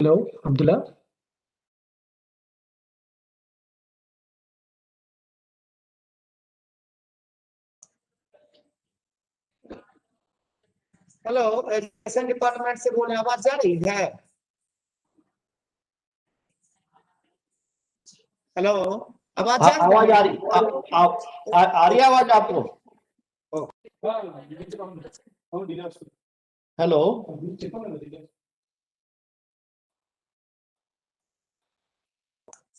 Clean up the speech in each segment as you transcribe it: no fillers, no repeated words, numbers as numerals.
Hello Abdullah. Hello, education department से बोल रहे हैं, आवाज जा रही है? हेलो, आवाज जा रही है? आवाज आ रही आ रही है आवाज आपको? हेलो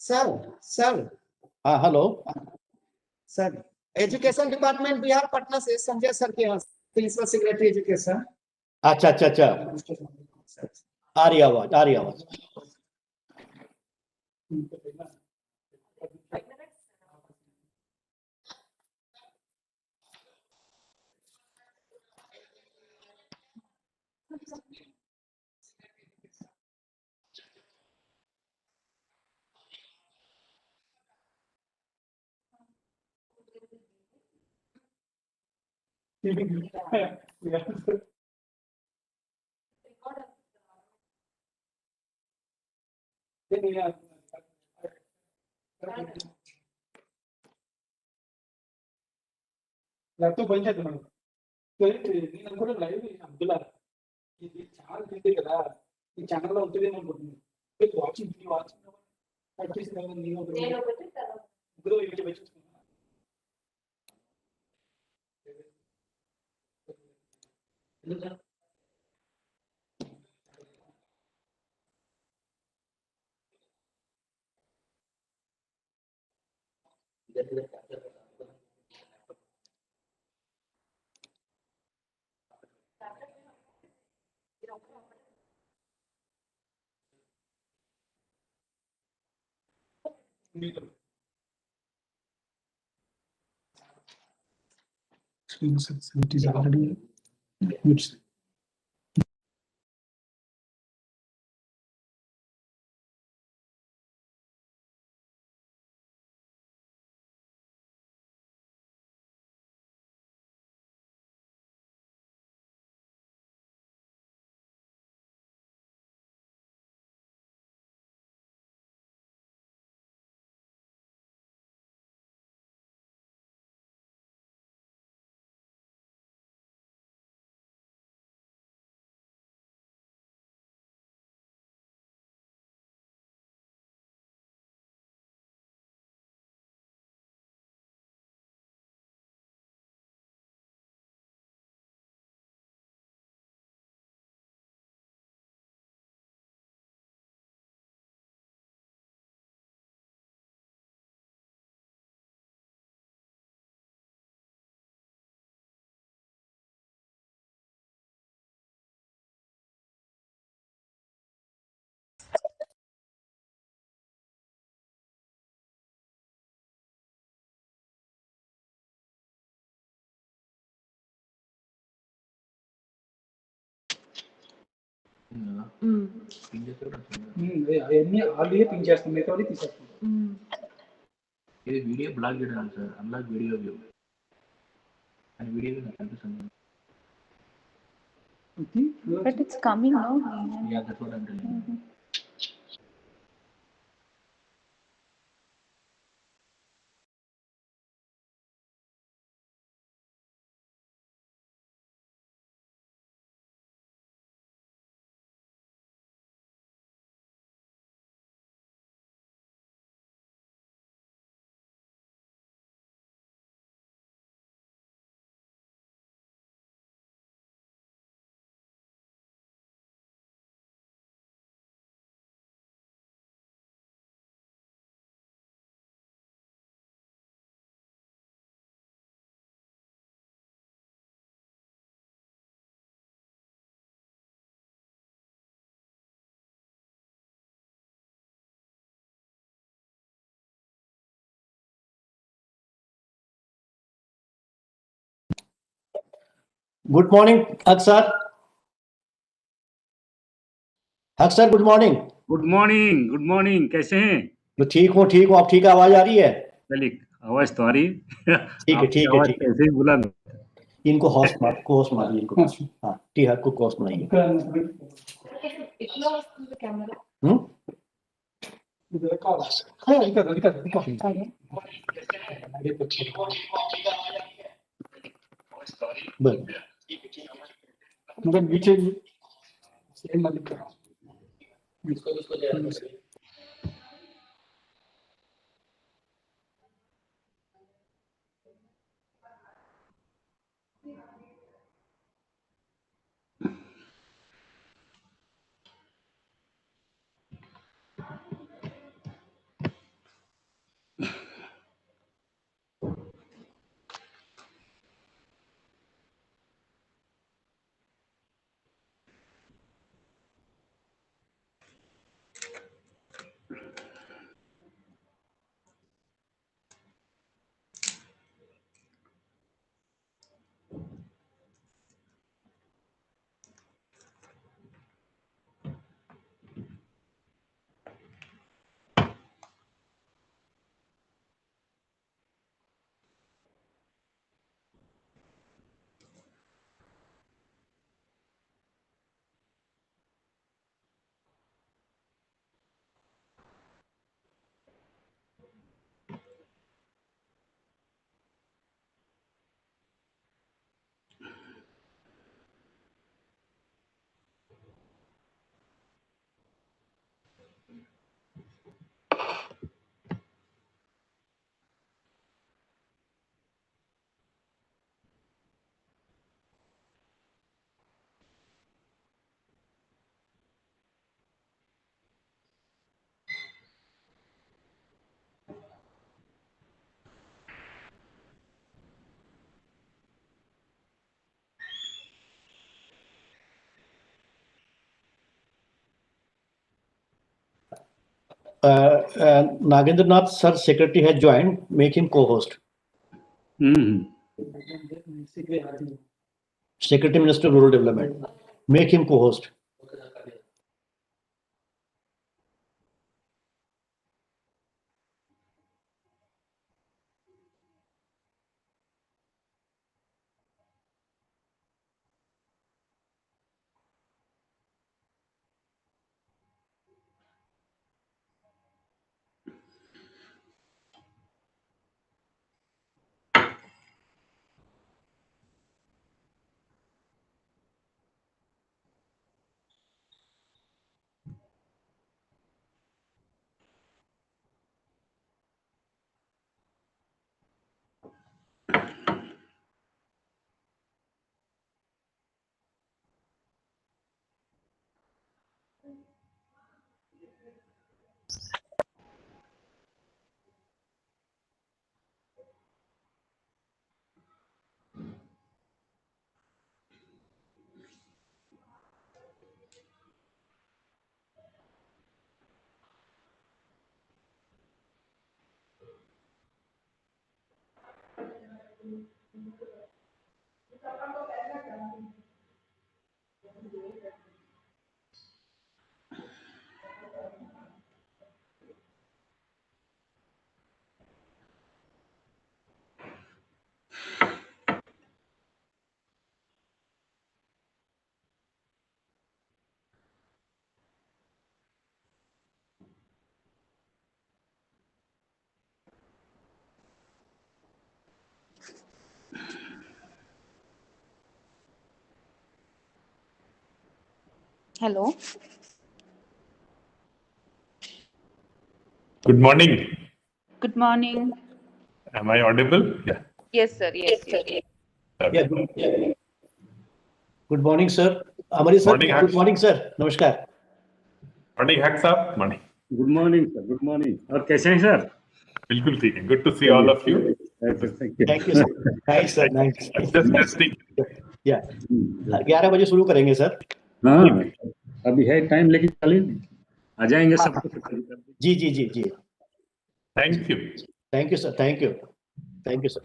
सर हाँ hello sir, education department Bihar Patna से संजय सर के यहाँ प्रिंसिपल सेक्रेटरी एजुकेशन। अच्छा अच्छा अच्छा आ रही आवाज ల్యాప్టాప్ బంద్ చేద్దాం. నేను అనుకోవడం లైవ్ అబ్దుల్లా ఇది చాలా ఉంది కదా, ఈ ఛానల్లో ఉంటుంది అనుకుంటున్నాను. వాచింగ్ కట్ చేసి ఇద్దరు యూట్యూబ్ చూసుకుంటున్నాను. It is already huge. అవన్నీ ఆల్రెడీ పింక్ చేస్తాం, మిగతా తీసేస్తాం. ఇది వీడియో బ్లాక్ చేయడం సార్, అన్లాక్ వీడియో వ్యూ అని వీడియో నాకు కనిపిస్తుంది. But it's coming now. Yeah, that's what I'm telling you. Good morning अक्सर गुड मॉर्निंग. गुड मॉर्निंग, कैसे हैं? तो ठीक हूँ आप ठीक है? आवाज आ रही है? चलिए, आवाज तो आ रही है. ठीक है कैसे ही बुला दो. इनको होस्ट मारिए इनको. हाँ ठीक है, को होस्ट बनाइए. हम्म? इधर कॉल हाँ इधर इधर इधर बरं. मतलब नीचे सेम वाली करो Nagendranath sir secretary has joined. Make him co-host. Hmm. Secretary Minister Rural Development. Make him co-host. Hello. Good morning. Good morning. Am I audible? Yeah. Yes, sir. Yes, yes. Yeah. Good morning, sir. Amari sir. Morning, Good Harsh. morning, sir. Namaskar. Morning, Haq साहब. Morning. Good morning, sir. Good morning. और कैसे हैं sir? बिल्कुल ठीक है. Good to see all of you. Thank you. Thank you, sir. Nice, sir. Nice. Just testing. Yeah. 11 बजे शुरू करेंगे सर. हाँ, अभी है टाइम लेकिन चलिए आ जाएंगे सब. जी जी जी जी. Thank you. Thank you, sir. Thank you. Thank you, sir.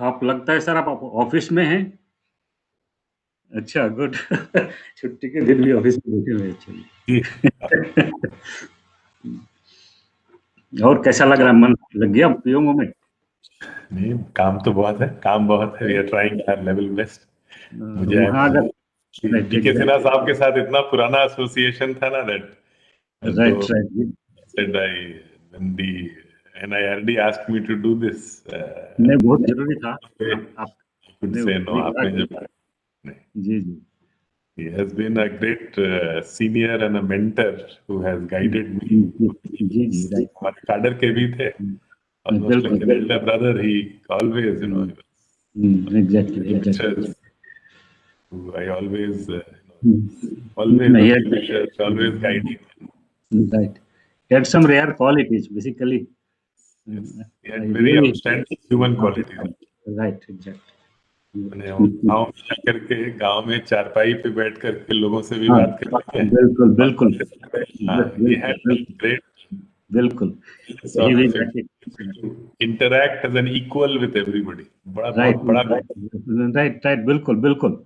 आप लगता है सर आप ऑफिस में हैं? अच्छा, गुड। छुट्टी के दिन भी ऑफिस में बैठे हुए हैं, चलिए। और कैसा लग रहा है, मन लग गया पीओमओ में? नहीं, काम तो बहुत है, काम बहुत है। We are trying our level best. मुझे वहाँ अगर डीके सिन्हा साहब के साथ इतना पुराना एसोसिएशन था ना, that right right said I when the NIRD asked me to do this, नहीं, बहुत जरूरी था। I आप could ने say no. वही कहा आपने कि- जब जी जी he has been a great senior and a mentor who has guided me. जी जी राइट हमारे cadre के भी थे, almost like an elder brother. He always, exactly exactly lectures. I always, always a नहीं well-wisher, always guiding. right. He had some rare qualities, basically. Yes. He had I very really outstanding human qualities. right, exactly. मैंने वो गाँव में जाकर के गाँव में चारपाई पे बैठ करके लोगों से भी हाँ, बात करते हैं। बिल्कुल बिल्कुल हाँ, he had great बिल्कुल sort He of will ability to interact as an equal with everybody. बड़ा राइट बहुत बड़ा राइट राइट बिल्कुल बिल्कुल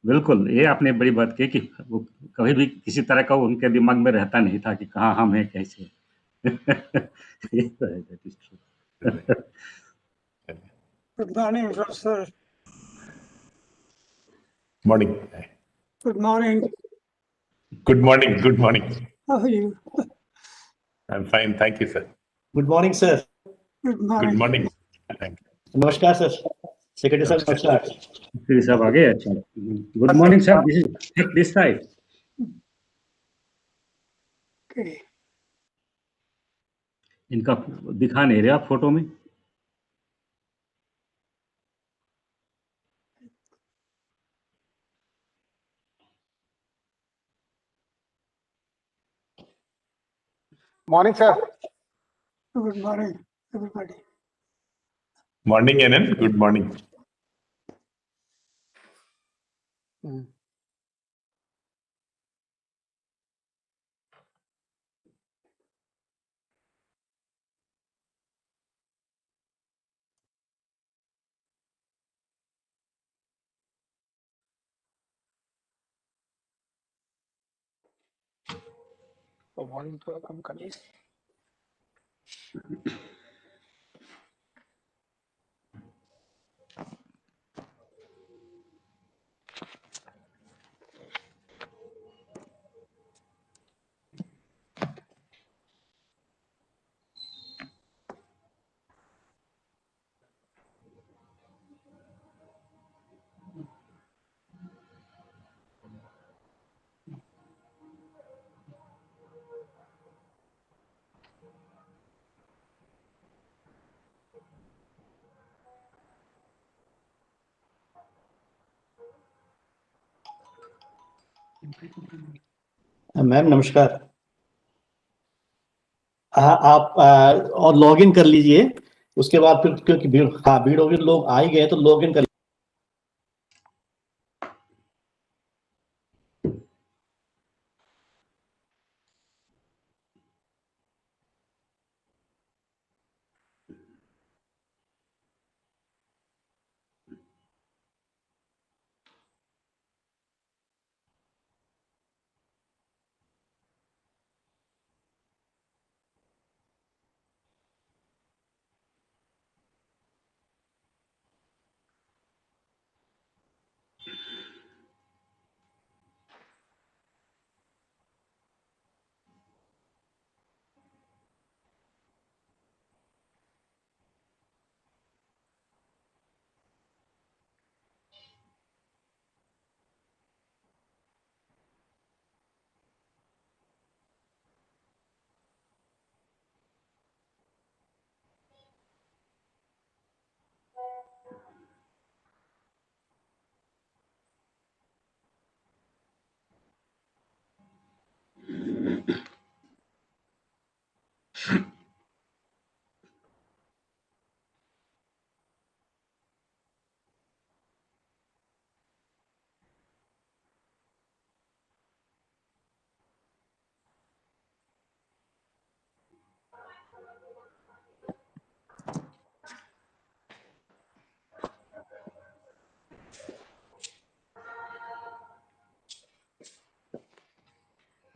बिल्कुल, ये आपने बड़ी बात कही कि वो कभी भी किसी तरह का उनके दिमाग में रहता नहीं था कि कहाँ हम हैं कैसे। ये तो है, that is true. Good morning, Professor. morning. Good morning. Good morning. Good morning. How are you? I'm fine. Thank you, sir. Good morning sir. Good Good morning. morning. Thank you. नमस्कार सर, सेक्रेटरी साहब नमस्कार। फिर सब आ गए। अच्छा, good morning sir, this side. Okay. इनका दिखा नहीं रहा फोटो में। Morning, sir. Good morning, everybody. Morning, Anand. Good morning. Good morning to our colleagues. Ma'am नमस्कार। हाँ, आप और लॉग इन कर लीजिए, उसके बाद फिर क्योंकि भीड़ होगी, लोग आ ही गए तो लॉग इन कर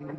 Good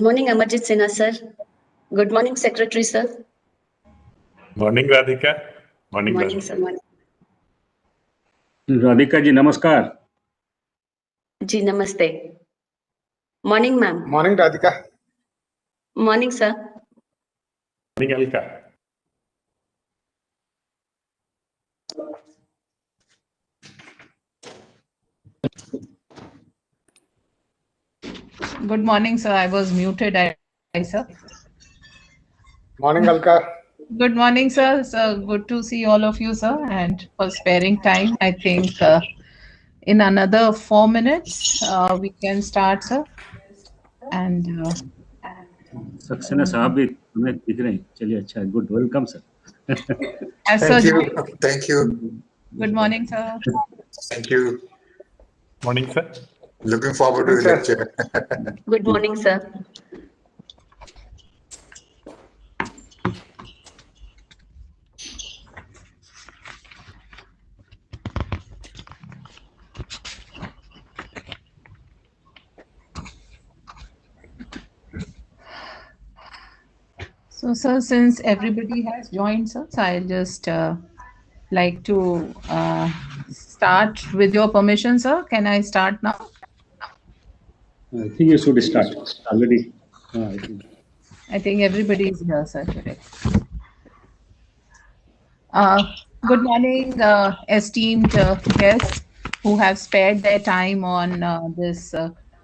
morning, Amarjit Sinha, sir. Good morning, Secretary, sir. Morning, Radhika. Morning, Morning, Radhika. sir. Morning. Radhika ji नमस्कार। जी, namaste. Morning, ma'am. Morning, Radhika. Morning, sir. Morning, Alka. Good morning, sir. I was muted, sir. Morning, Alka. Good morning, sir. So good to see all of you, sir, and for sparing time. I think in another 4 minutes we can start, sir. And Saxena साहब भी हमें दिख रहे हैं। चलिए अच्छा है, good, welcome sir. as Thank sir, you. Thank you. good morning, sir. Thank you. Morning, sir. Looking forward to the lecture. Good morning, sir. So, sir, since everybody has joined, sir, so I'll just like to start with your permission, sir. Can I start now? I think you should start already. I think everybody is here, sir, today. Good morning, esteemed guests who have spared their time on this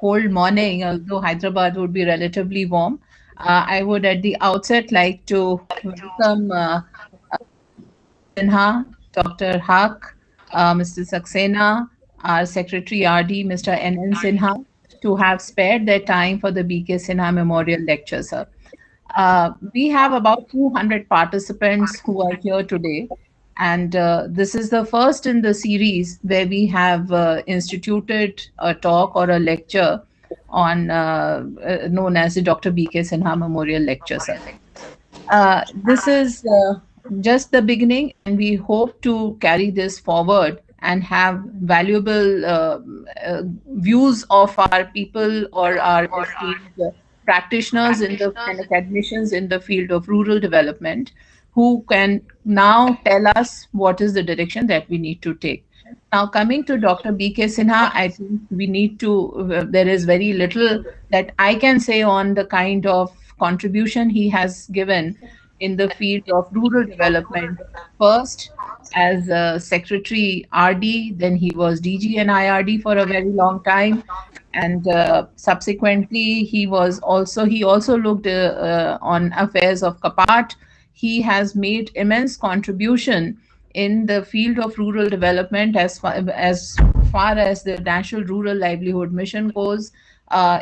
cold morning, although Hyderabad would be relatively warm. I would at the outset like to welcome Sinha, Dr. Haq, Mr. Saxena, our Secretary RD, Mr. N.N. Sinha, to have spared their time for the B.K. Sinha Memorial Lecture, sir. We have about 200 participants who are here today. And this is the first in the series where we have instituted a talk or a lecture on known as the Dr. B.K. Sinha Memorial Lecture, sir. This is just the beginning, and we hope to carry this forward and have valuable views of our people or our esteemed practitioners in the and academicians in the field of rural development, who can now tell us what is the direction that we need to take. Now, coming to Dr. B.K. Sinha, I think we need to, there is very little that I can say on the kind of contribution he has given in the field of rural development. First, as Secretary RD, then he was DG and IRD for a very long time. And subsequently, he also looked on affairs of Kapat. He has made immense contribution in the field of rural development as far as the National Rural Livelihood Mission goes,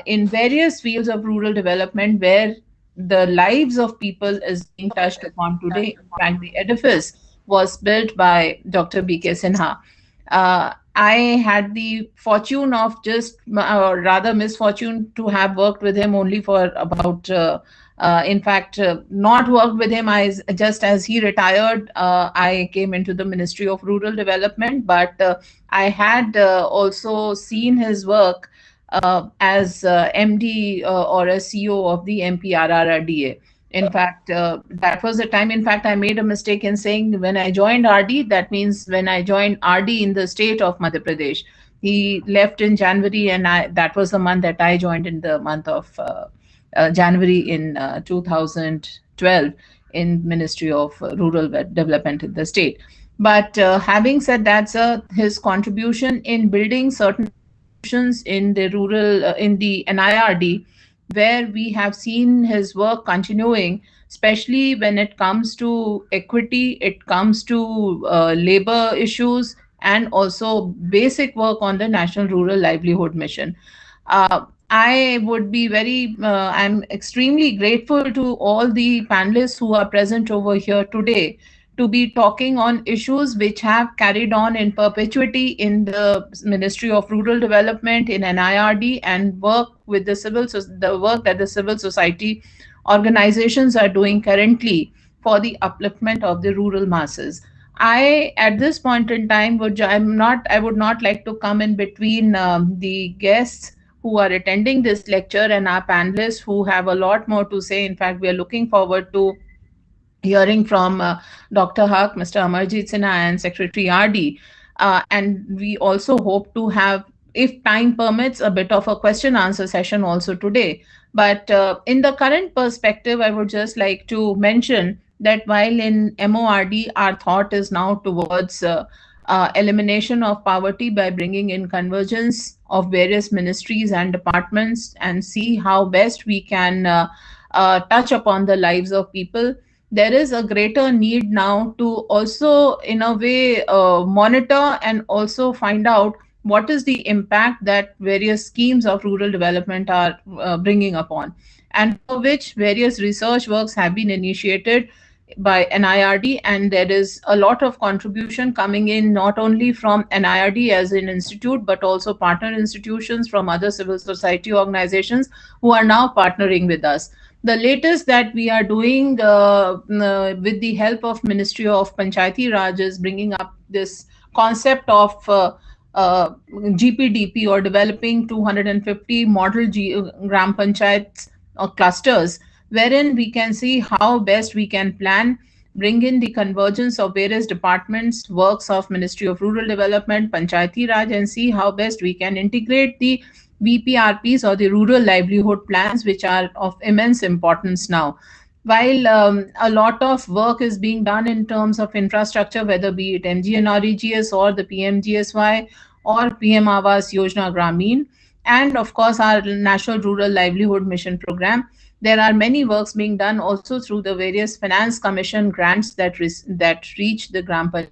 in various fields of rural development where the lives of people is being touched upon today. In fact, the edifice was built by Dr. B.K. Sinha. I had the fortune of or rather misfortune, to have worked with him only for about, in fact, not worked with him. Just as he retired, I came into the Ministry of Rural Development, but I had also seen his work as MD or a CEO of the MPRRDA. In fact, that was the time. In fact, I made a mistake in saying when I joined RD, that means when I joined RD in the state of Madhya Pradesh. He left in January, and that was the month that I joined, in the month of January in 2012, in Ministry of Rural Development in the state. But having said that, sir, his contribution in building certain in the rural, in the NIRD, where we have seen his work continuing, especially when it comes to equity, it comes to labor issues, and also basic work on the National Rural Livelihood Mission. I would be I'm extremely grateful to all the panelists who are present over here today, to be talking on issues which have carried on in perpetuity in the Ministry of Rural Development, in NIRD, and work with the work that the civil society organizations are doing currently for the upliftment of the rural masses. At this point in time, I would not like to come in between the guests who are attending this lecture and our panelists who have a lot more to say. In fact, we are looking forward to hearing from Dr. Haq, Mr. Amarjit Sinha, and Secretary RD. And we also hope to have, if time permits, a bit of a question answer session also today. But in the current perspective, I would just like to mention that while in MORD, our thought is now towards elimination of poverty by bringing in convergence of various ministries and departments, and see how best we can touch upon the lives of people. There is a greater need now to also, in a way, monitor and also find out what is the impact that various schemes of rural development are bringing upon, and for which various research works have been initiated by NIRD, and there is a lot of contribution coming in, not only from NIRD as an institute, but also partner institutions from other civil society organizations who are now partnering with us. The latest that we are doing with the help of Ministry of Panchayati Raj is bringing up this concept of GPDP, or developing 250 model Gram Panchayats or clusters, wherein we can see how best we can plan, bring in the convergence of various departments, works of Ministry of Rural Development, Panchayati Raj, and see how best we can integrate the VPRPs, or the rural livelihood plans, which are of immense importance now. While a lot of work is being done in terms of infrastructure, whether be it MGNREGS or the PMGSY or PM Awas Yojana Grameen, and of course our National Rural Livelihood Mission program, there are many works being done also through the various Finance Commission grants that reach the Gram Panchayat.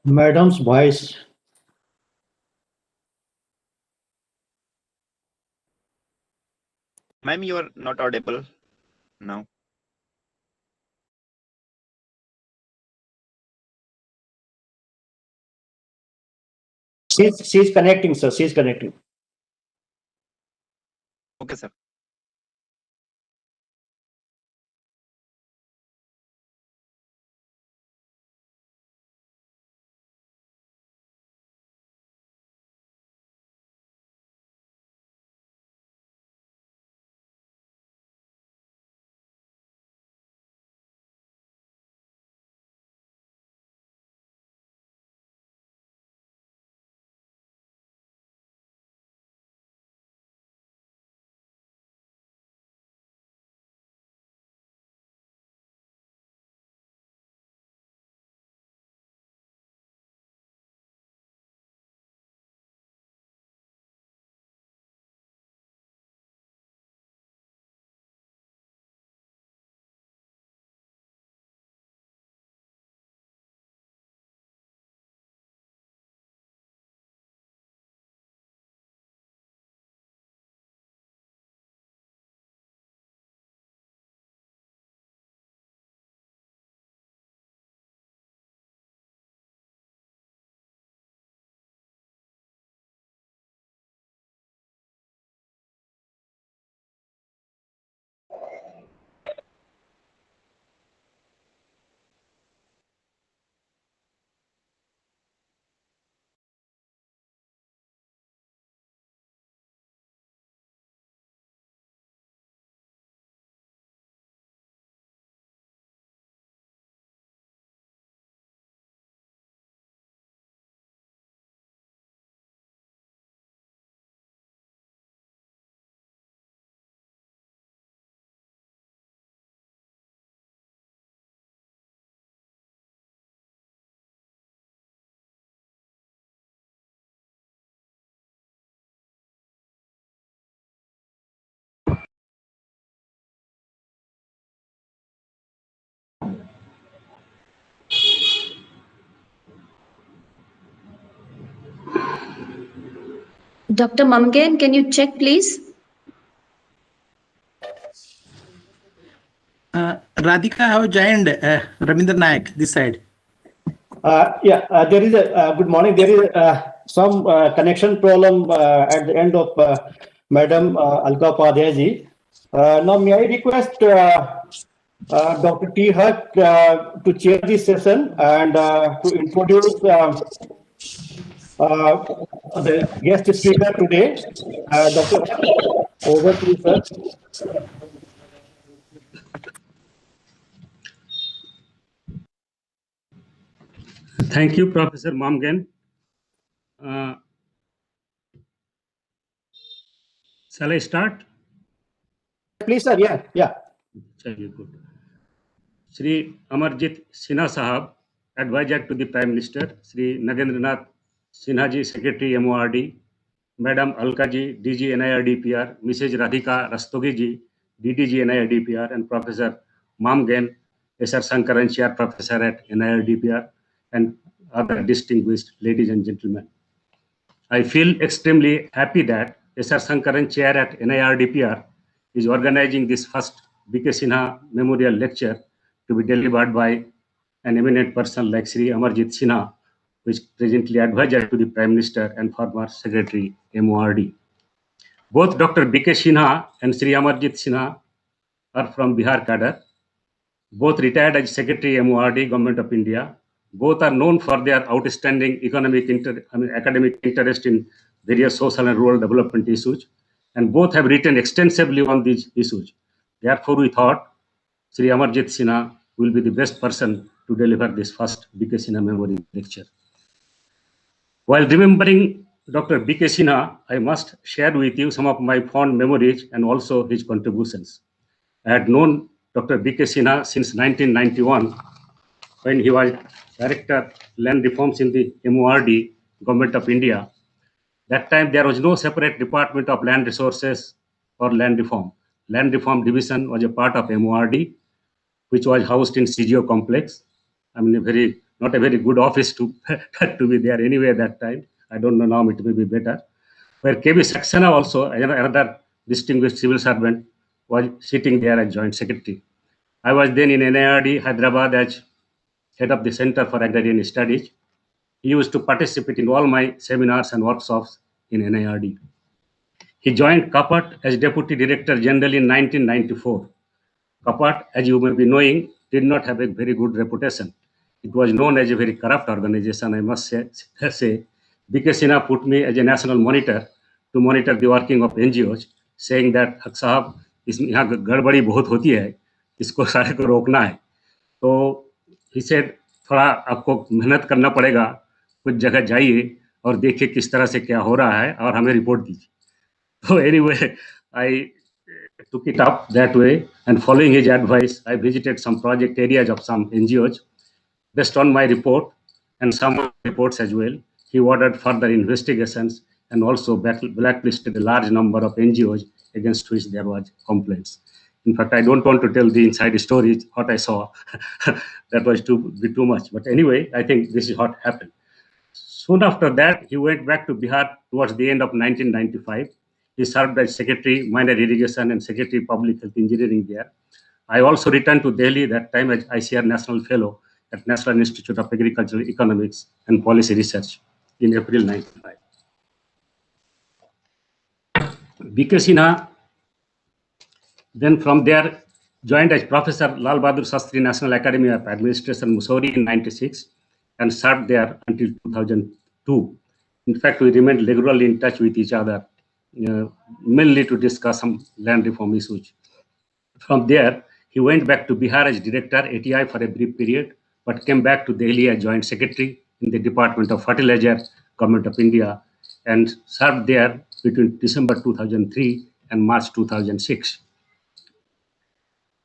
Madam's voice. Ma'am, you are not audible now. She's connecting, sir. She's connecting. Okay, sir. Dr. Mamgen, can you check, please? Radhika have joined Ramindra Nayak this side. There is a good morning. There is some connection problem at the end of Madam Alka Upadhyay ji. Now, may I request Dr. T. Huck to chair this session and to introduce the guest speaker today, Dr. Huck. Over to you, sir. Thank you, Professor Mamgen. Shall I start? Please, sir. Yeah. Chaliye, good. Shri Amarjit Sinha Sahab, Advisor to the Prime Minister, Shri Nagendranath Sinha ji, Secretary MORD, Madam Alka ji, DG NIRDPR, Mrs. Radhika Rastogi ji, DDG NIRDPR, and Professor Mamgen, SR Sankaran Chair Professor at NIRDPR, and other distinguished ladies and gentlemen. I feel extremely happy that SR Sankaran Chair at NIRDPR is organizing this first B.K. Sinha Memorial Lecture to be delivered by an eminent person like Sri Amarjit Sinha, who is presently advisor to the Prime Minister and former Secretary MORD. Both Dr. B.K. Sinha and Sri Amarjit Sinha are from Bihar cadre. Both retired as Secretary MORD, Government of India. Both are known for their outstanding academic interest in various social and rural development issues, and both have written extensively on these issues. Therefore, we thought Sri Amarjit Sinha will be the best person to deliver this first B.K. Sinha Memorial Lecture. While remembering Dr. B.K. Sinha, I must share with you some of my fond memories and also his contributions. I had known Dr. B.K. Sinha since 1991, when he was Director Land Reforms in the MORD, Government of India. That time there was no separate Department of Land Resources or Land Reform. Land Reform Division was a part of MORD, which was housed in CGO complex. I mean, not a very good office to be there anyway at that time. I don't know now, it may be better. Where KB Saxena also, another distinguished civil servant, was sitting there as Joint Secretary. I was then in NIRD, Hyderabad, as head of the Center for Agrarian Studies. He used to participate in all my seminars and workshops in NIRD. He joined CAPAT as Deputy Director General in 1994. CAPAT, as you may be knowing, did not have a very good reputation. It was known as a very corrupt organization, I must say. B.K. Sinha put me as a national monitor to monitor the working of NGOs, saying that हक साहब इसमें यहाँ गड़बड़ी बहुत होती है, इसको सारे को रोकना है. तो he said थोड़ा आपको मेहनत करना पड़ेगा, कुछ जगह जाइए और देखिए किस तरह से क्या हो रहा है और हमें रिपोर्ट दीजिए. So anyway, I took it up that way, and following his advice, I visited some project areas of some NGOs. Based on my report and some reports as well, he ordered further investigations and also blacklisted a large number of NGOs against which there was complaints. In fact, I don't want to tell the inside stories, what I saw. That was too much. But anyway, I think this is what happened. Soon after that, he went back to Bihar towards the end of 1995. He served as Secretary Minor Irrigation and Secretary Public Health Engineering there. I also returned to Delhi that time as ICR National Fellow at National Institute of Agricultural Economics and Policy Research in April 1995. B.K. Sinha then from there joined as Professor Lal Bahadur Shastri National Academy of Administration, Mussoorie in 96 and served there until 2002. In fact, we remained regularly in touch with each other, mainly to discuss some land reform issues. From there, he went back to Bihar as Director, ATI for a brief period, but came back to Delhi as Joint Secretary in the Department of Fertilizer, Government of India, and served there between December 2003 and March 2006.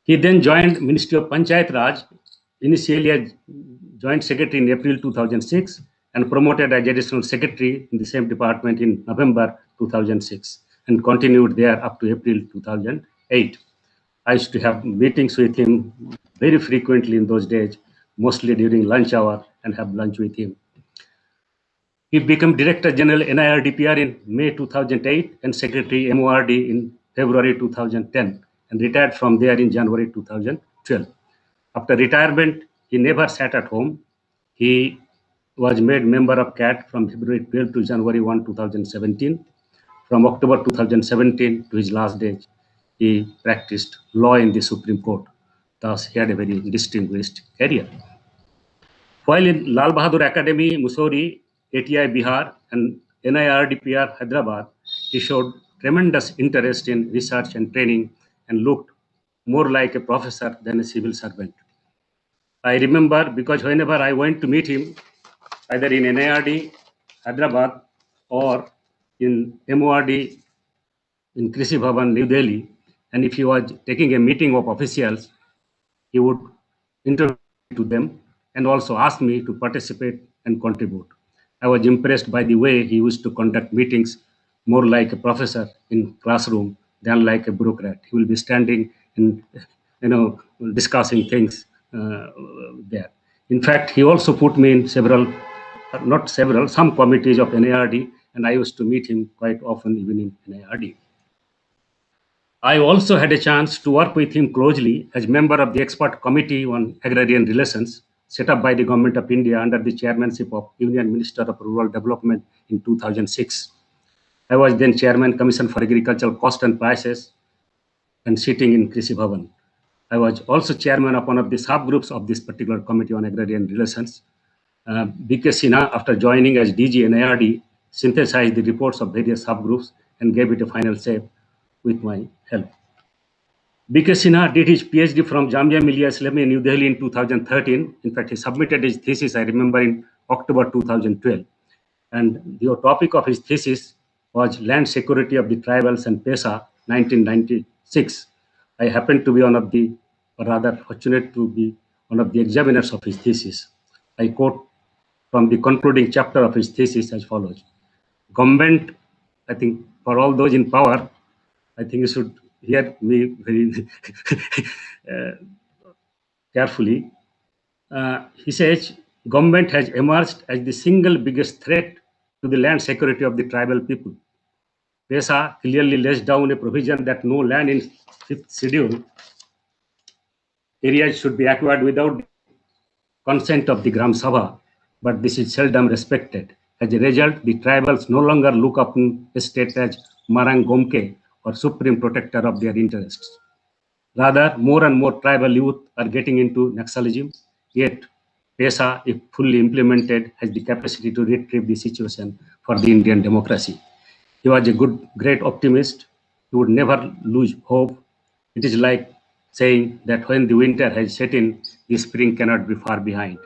He then joined Ministry of Panchayat Raj, initially as Joint Secretary in April 2006 and promoted as Additional Secretary in the same department in November 2006 and continued there up to April 2008. I used to have meetings with him very frequently in those days, mostly during lunch hour, and have lunch with him. He became Director General NIRDPR in May 2008 and Secretary MORD in February 2010 and retired from there in January 2012. After retirement, he never sat at home. He was made member of CAT from February 12 to January 1, 2017. From October 2017 to his last days, he practiced law in the Supreme Court. Thus, he had a very distinguished career. While in Lal Bahadur Academy, Mussoorie, ATI Bihar, and NIRDPR Hyderabad, he showed tremendous interest in research and training and looked more like a professor than a civil servant. I remember because whenever I went to meet him, either in NIRD, Hyderabad, or in MORD in Krishi Bhavan, New Delhi, and if he was taking a meeting of officials, he would interview to them and also ask me to participate and contribute. I was impressed by the way he used to conduct meetings more like a professor in classroom than like a bureaucrat. He will be standing and discussing things there. In fact, he also put me in some committees of NIRD, and I used to meet him quite often even in NIRD. I also had a chance to work with him closely as member of the Expert Committee on Agrarian Relations set up by the Government of India under the chairmanship of Union Minister of Rural Development in 2006. I was then Chairman, Commission for Agricultural Cost and Prices and sitting in Krishi Bhavan. I was also chairman of one of the subgroups of this particular Committee on Agrarian Relations. B.K. Sinha, after joining as DG NIRD, synthesized the reports of various subgroups and gave it a final shape with my help. B.K. Sinha did his PhD from Jamia Millia Islamia in New Delhi in 2013. In fact, he submitted his thesis, I remember, in October 2012. And the topic of his thesis was Land Security of the Tribals and PESA, 1996. I happened to be fortunate to be one of the examiners of his thesis. I quote from the concluding chapter of his thesis as follows. Government, I think for all those in power, I think you should hear me very carefully. He says, government has emerged as the single biggest threat to the land security of the tribal people. PESA clearly lays down a provision that no land in fifth schedule areas should be acquired without consent of the Gram Sabha, but this is seldom respected. As a result, the tribals no longer look upon the state as Marang Gomke or supreme protector of their interests. Rather, more and more tribal youth are getting into Naxalism, yet PESA, if fully implemented, has the capacity to retrieve the situation for the Indian democracy. He was a great optimist. He would never lose hope. It is like saying that when the winter has set in, the spring cannot be far behind.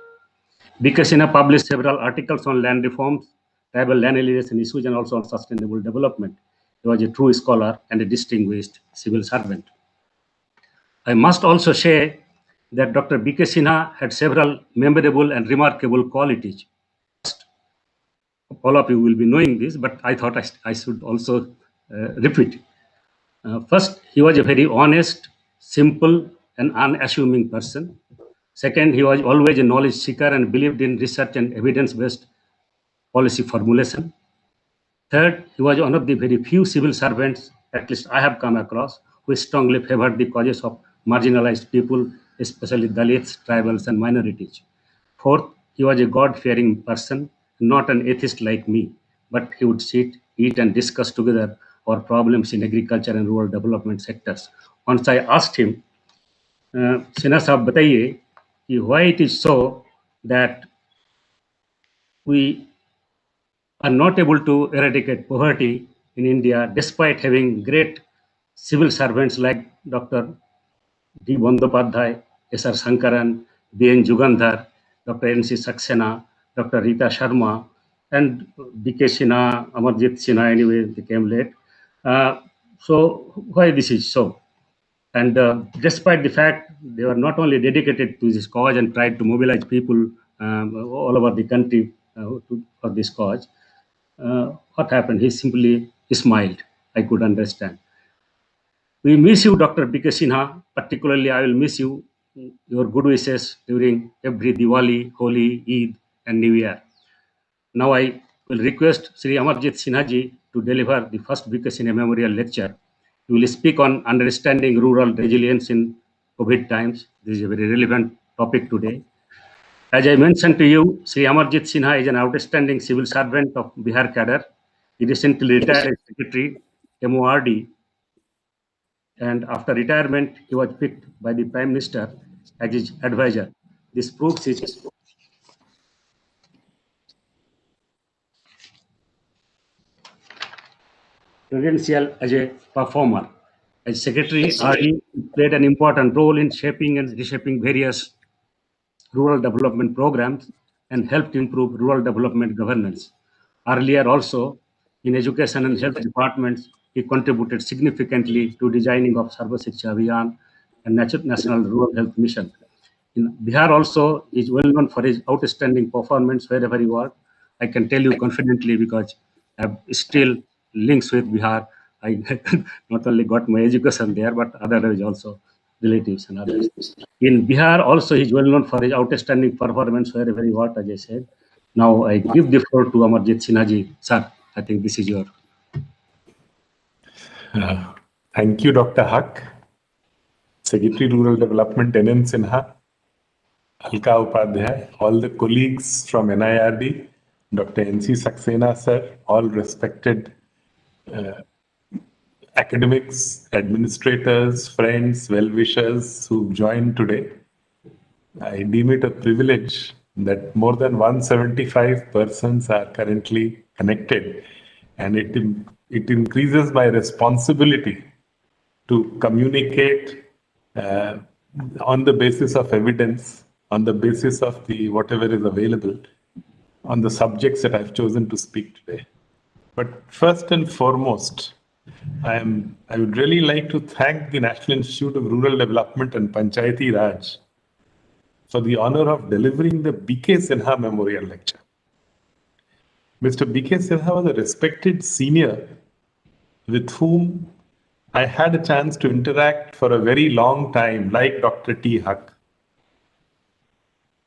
B.K. Sinha published several articles on land reforms, tribal land alienation issues, and also on sustainable development. He was a true scholar and a distinguished civil servant. I must also say that Dr. B.K. Sinha had several memorable and remarkable qualities. All of you will be knowing this, but I thought I should also repeat. First, he was a very honest, simple, and unassuming person. Second, he was always a knowledge seeker and believed in research and evidence-based policy formulation. Third, he was one of the very few civil servants, at least I have come across, who strongly favored the causes of marginalized people, especially Dalits, tribals, and minorities. Fourth, he was a God-fearing person, not an atheist like me, but he would sit, eat, and discuss together our problems in agriculture and rural development sectors. Once I asked him, Sinha Sahab, bataiye, why it is so that we are not able to eradicate poverty in India despite having great civil servants like Dr. D. Bandyopadhyay, S.R. Sankaran, B.N. Jugandhar, Dr. N.C. Saxena, Dr. Rita Sharma, and B.K. Sinha, Amarjit Sinha, anyway, they came late. So why this is so? And despite the fact they were not only dedicated to this cause and tried to mobilize people all over the country for this cause, what happened? He simply smiled. I could understand. We miss you, Dr. B.K. Sinha. Particularly, I will miss you, your good wishes during every Diwali, Holi, Eid, and New Year. Now I will request Sri Amarjit Sinha ji to deliver the first B.K. Sinha Memorial Lecture. He will speak on understanding rural resilience in COVID times. This is a very relevant topic today. As I mentioned to you, Sri Amarjit Sinha is an outstanding civil servant of Bihar cadre. He recently retired as Secretary, MORD, and after retirement, he was picked by the Prime Minister as his advisor. This proves his credential as a performer. As Secretary, RD played an important role in shaping and reshaping various rural development programs and helped improve rural development governance. Earlier also, in education and health departments, he contributed significantly to designing of Sarva Shiksha Abhiyan and National Rural Health Mission. In Bihar also, he is well known for his outstanding performance wherever he worked. I can tell you confidently because I have still links with Bihar. I not only got my education there, but others also, relatives and others. In Bihar also, he is well known for his outstanding performance wherever he worked, as I said. Now I give the floor to Amarjit Sinha ji. Sir, I think this is your. Thank you, Dr. Huck. Secretary Rural Development, N.N. Sinha, Alka Upadhyay, all the colleagues from NIRD, Dr. N.C. Saxena, sir, all respected academics, administrators, friends, well-wishers who've joined today. I deem it a privilege that more than 175 persons are currently connected, and it increases my responsibility to communicate on the basis of evidence, on the basis of the whatever is available, on the subjects that I've chosen to speak today. But first and foremost, I would really like to thank the National Institute of Rural Development and Panchayati Raj for the honor of delivering the B.K. Sinha Memorial Lecture. Mr. B.K. Sinha was a respected senior with whom I had a chance to interact for a very long time, like Dr. T. Huck.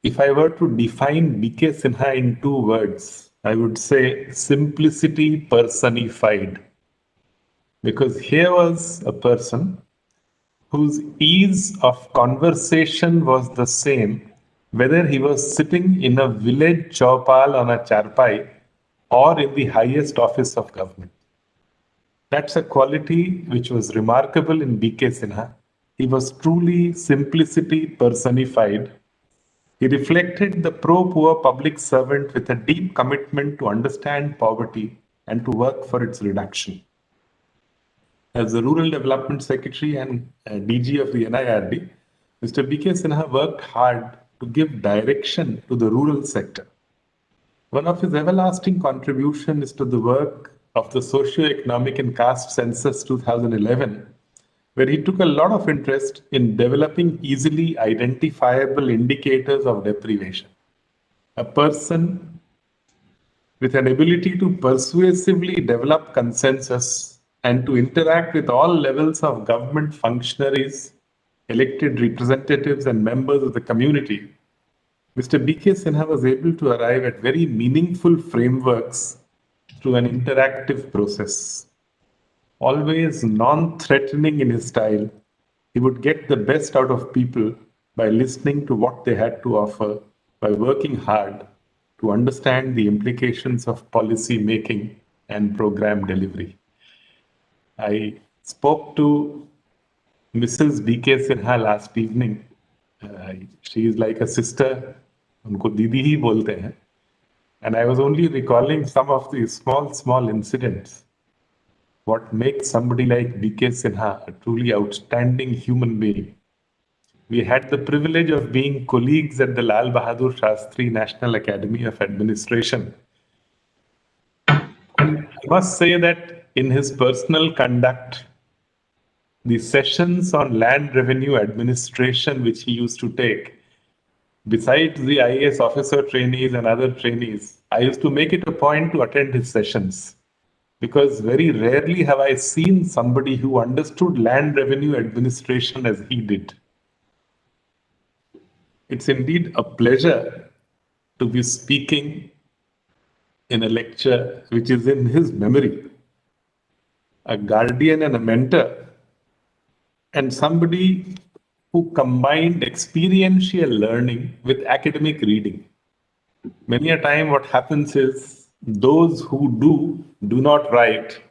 If I were to define B.K. Sinha in 2 words, I would say simplicity personified. because here was a person whose ease of conversation was the same whether he was sitting in a village chowpal on a charpai or in the highest office of government. That's a quality which was remarkable in B.K. Sinha. He was truly simplicity personified. He reflected the pro-poor public servant with a deep commitment to understand poverty and to work for its reduction. As the Rural Development Secretary and DG of the NIRD, Mr. B.K. Sinha worked hard to give direction to the rural sector. One of his everlasting contributions is to the work of the Socio-Economic and Caste Census 2011, where he took a lot of interest in developing easily identifiable indicators of deprivation. A person with an ability to persuasively develop consensus and to interact with all levels of government functionaries, elected representatives, and members of the community, Mr. B.K. Sinha was able to arrive at very meaningful frameworks through an interactive process. Always non-threatening in his style, he would get the best out of people by listening to what they had to offer, by working hard to understand the implications of policy making and program delivery. I spoke to Mrs. B.K. Sinha last evening. She is like a sister. उनको दीदी ही बोलते हैं. And I was only recalling some of the small incidents. What makes somebody like B.K. Sinha a truly outstanding human being. We had the privilege of being colleagues at the Lal Bahadur Shastri National Academy of Administration. And I must say that in his personal conduct, the sessions on land revenue administration which he used to take, besides the IAS officer trainees and other trainees, I used to make it a point to attend his sessions, because very rarely have I seen somebody who understood land revenue administration as he did. It's indeed a pleasure to be speaking in a lecture which is in his memory. A guardian and a mentor, and somebody who combined experiential learning with academic reading. Many a time what happens is those who do not write.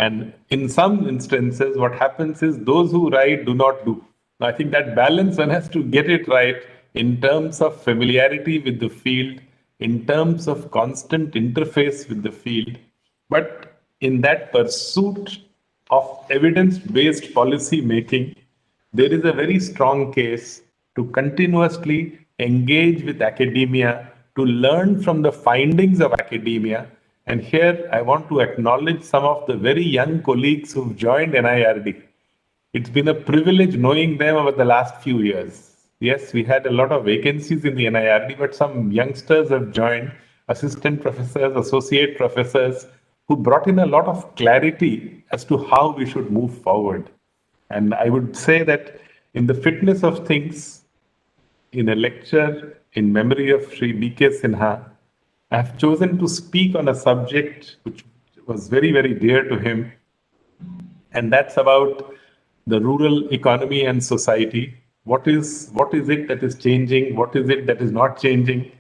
And in some instances, what happens is those who write do not do. I think that balance, one has to get it right in terms of familiarity with the field, in terms of constant interface with the field. But in that pursuit of evidence-based policy making, there is a very strong case to continuously engage with academia, to learn from the findings of academia. And here I want to acknowledge some of the very young colleagues who've joined NIRD. It's been a privilege knowing them over the last few years. Yes, we had a lot of vacancies in the NIRD, but some youngsters have joined, assistant professors, associate professors, who brought in a lot of clarity as to how we should move forward. And I would say that in the fitness of things, in a lecture in memory of Sri B.K. Sinha, I have chosen to speak on a subject which was very, very dear to him, and that's about the rural economy and society. What is it that is changing? What is it that is not changing?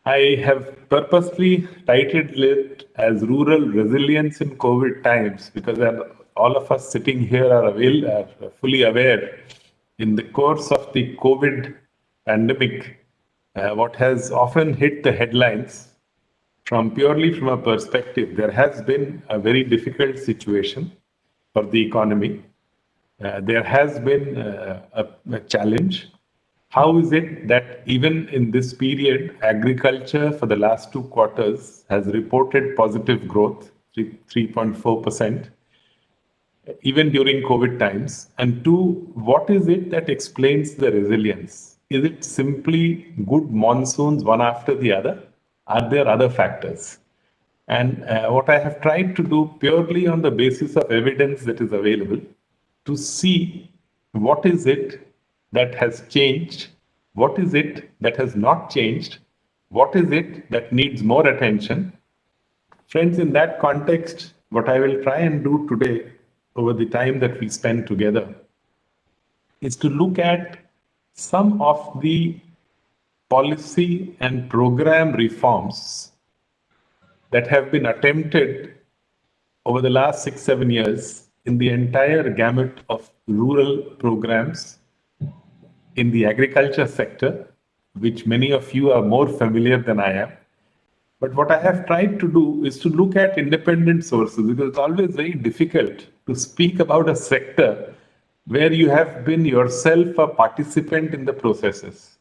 I have purposely titled it as Rural Resilience in COVID Times, because all of us sitting here are fully aware in the course of the COVID pandemic, what has often hit the headlines purely from a perspective, there has been a very difficult situation for the economy. There has been a challenge. How is it that even in this period, agriculture for the last 2 quarters has reported positive growth, 3.4%, even during COVID times? And 2, what is it that explains the resilience? Is it simply good monsoons one after the other? Are there other factors? And what I have tried to do purely on the basis of evidence that is available, to see what is it that has changed, what is it that has not changed, what is it that needs more attention. Friends, in that context, what I will try and do today over the time that we spend together is to look at some of the policy and program reforms that have been attempted over the last 6-7 years in the entire gamut of rural programs in the agriculture sector, which many of you are more familiar than I am. But what I have tried to do is to look at independent sources, because it's always very difficult to speak about a sector where you have been yourself a participant in the processes.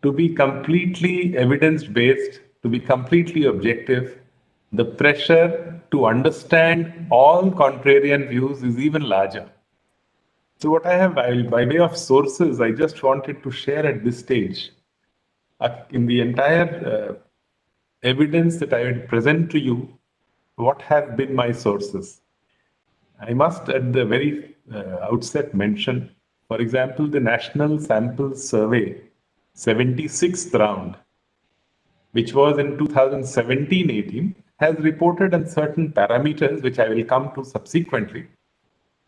To be completely evidence-based, to be completely objective, the pressure to understand all contrarian views is even larger. So what I have, by way of sources, I just wanted to share at this stage, in the entire evidence that I will present to you, what have been my sources. I must at the very outset mention, for example, the National Sample Survey, 76th round, which was in 2017-18, has reported on certain parameters, which I will come to subsequently.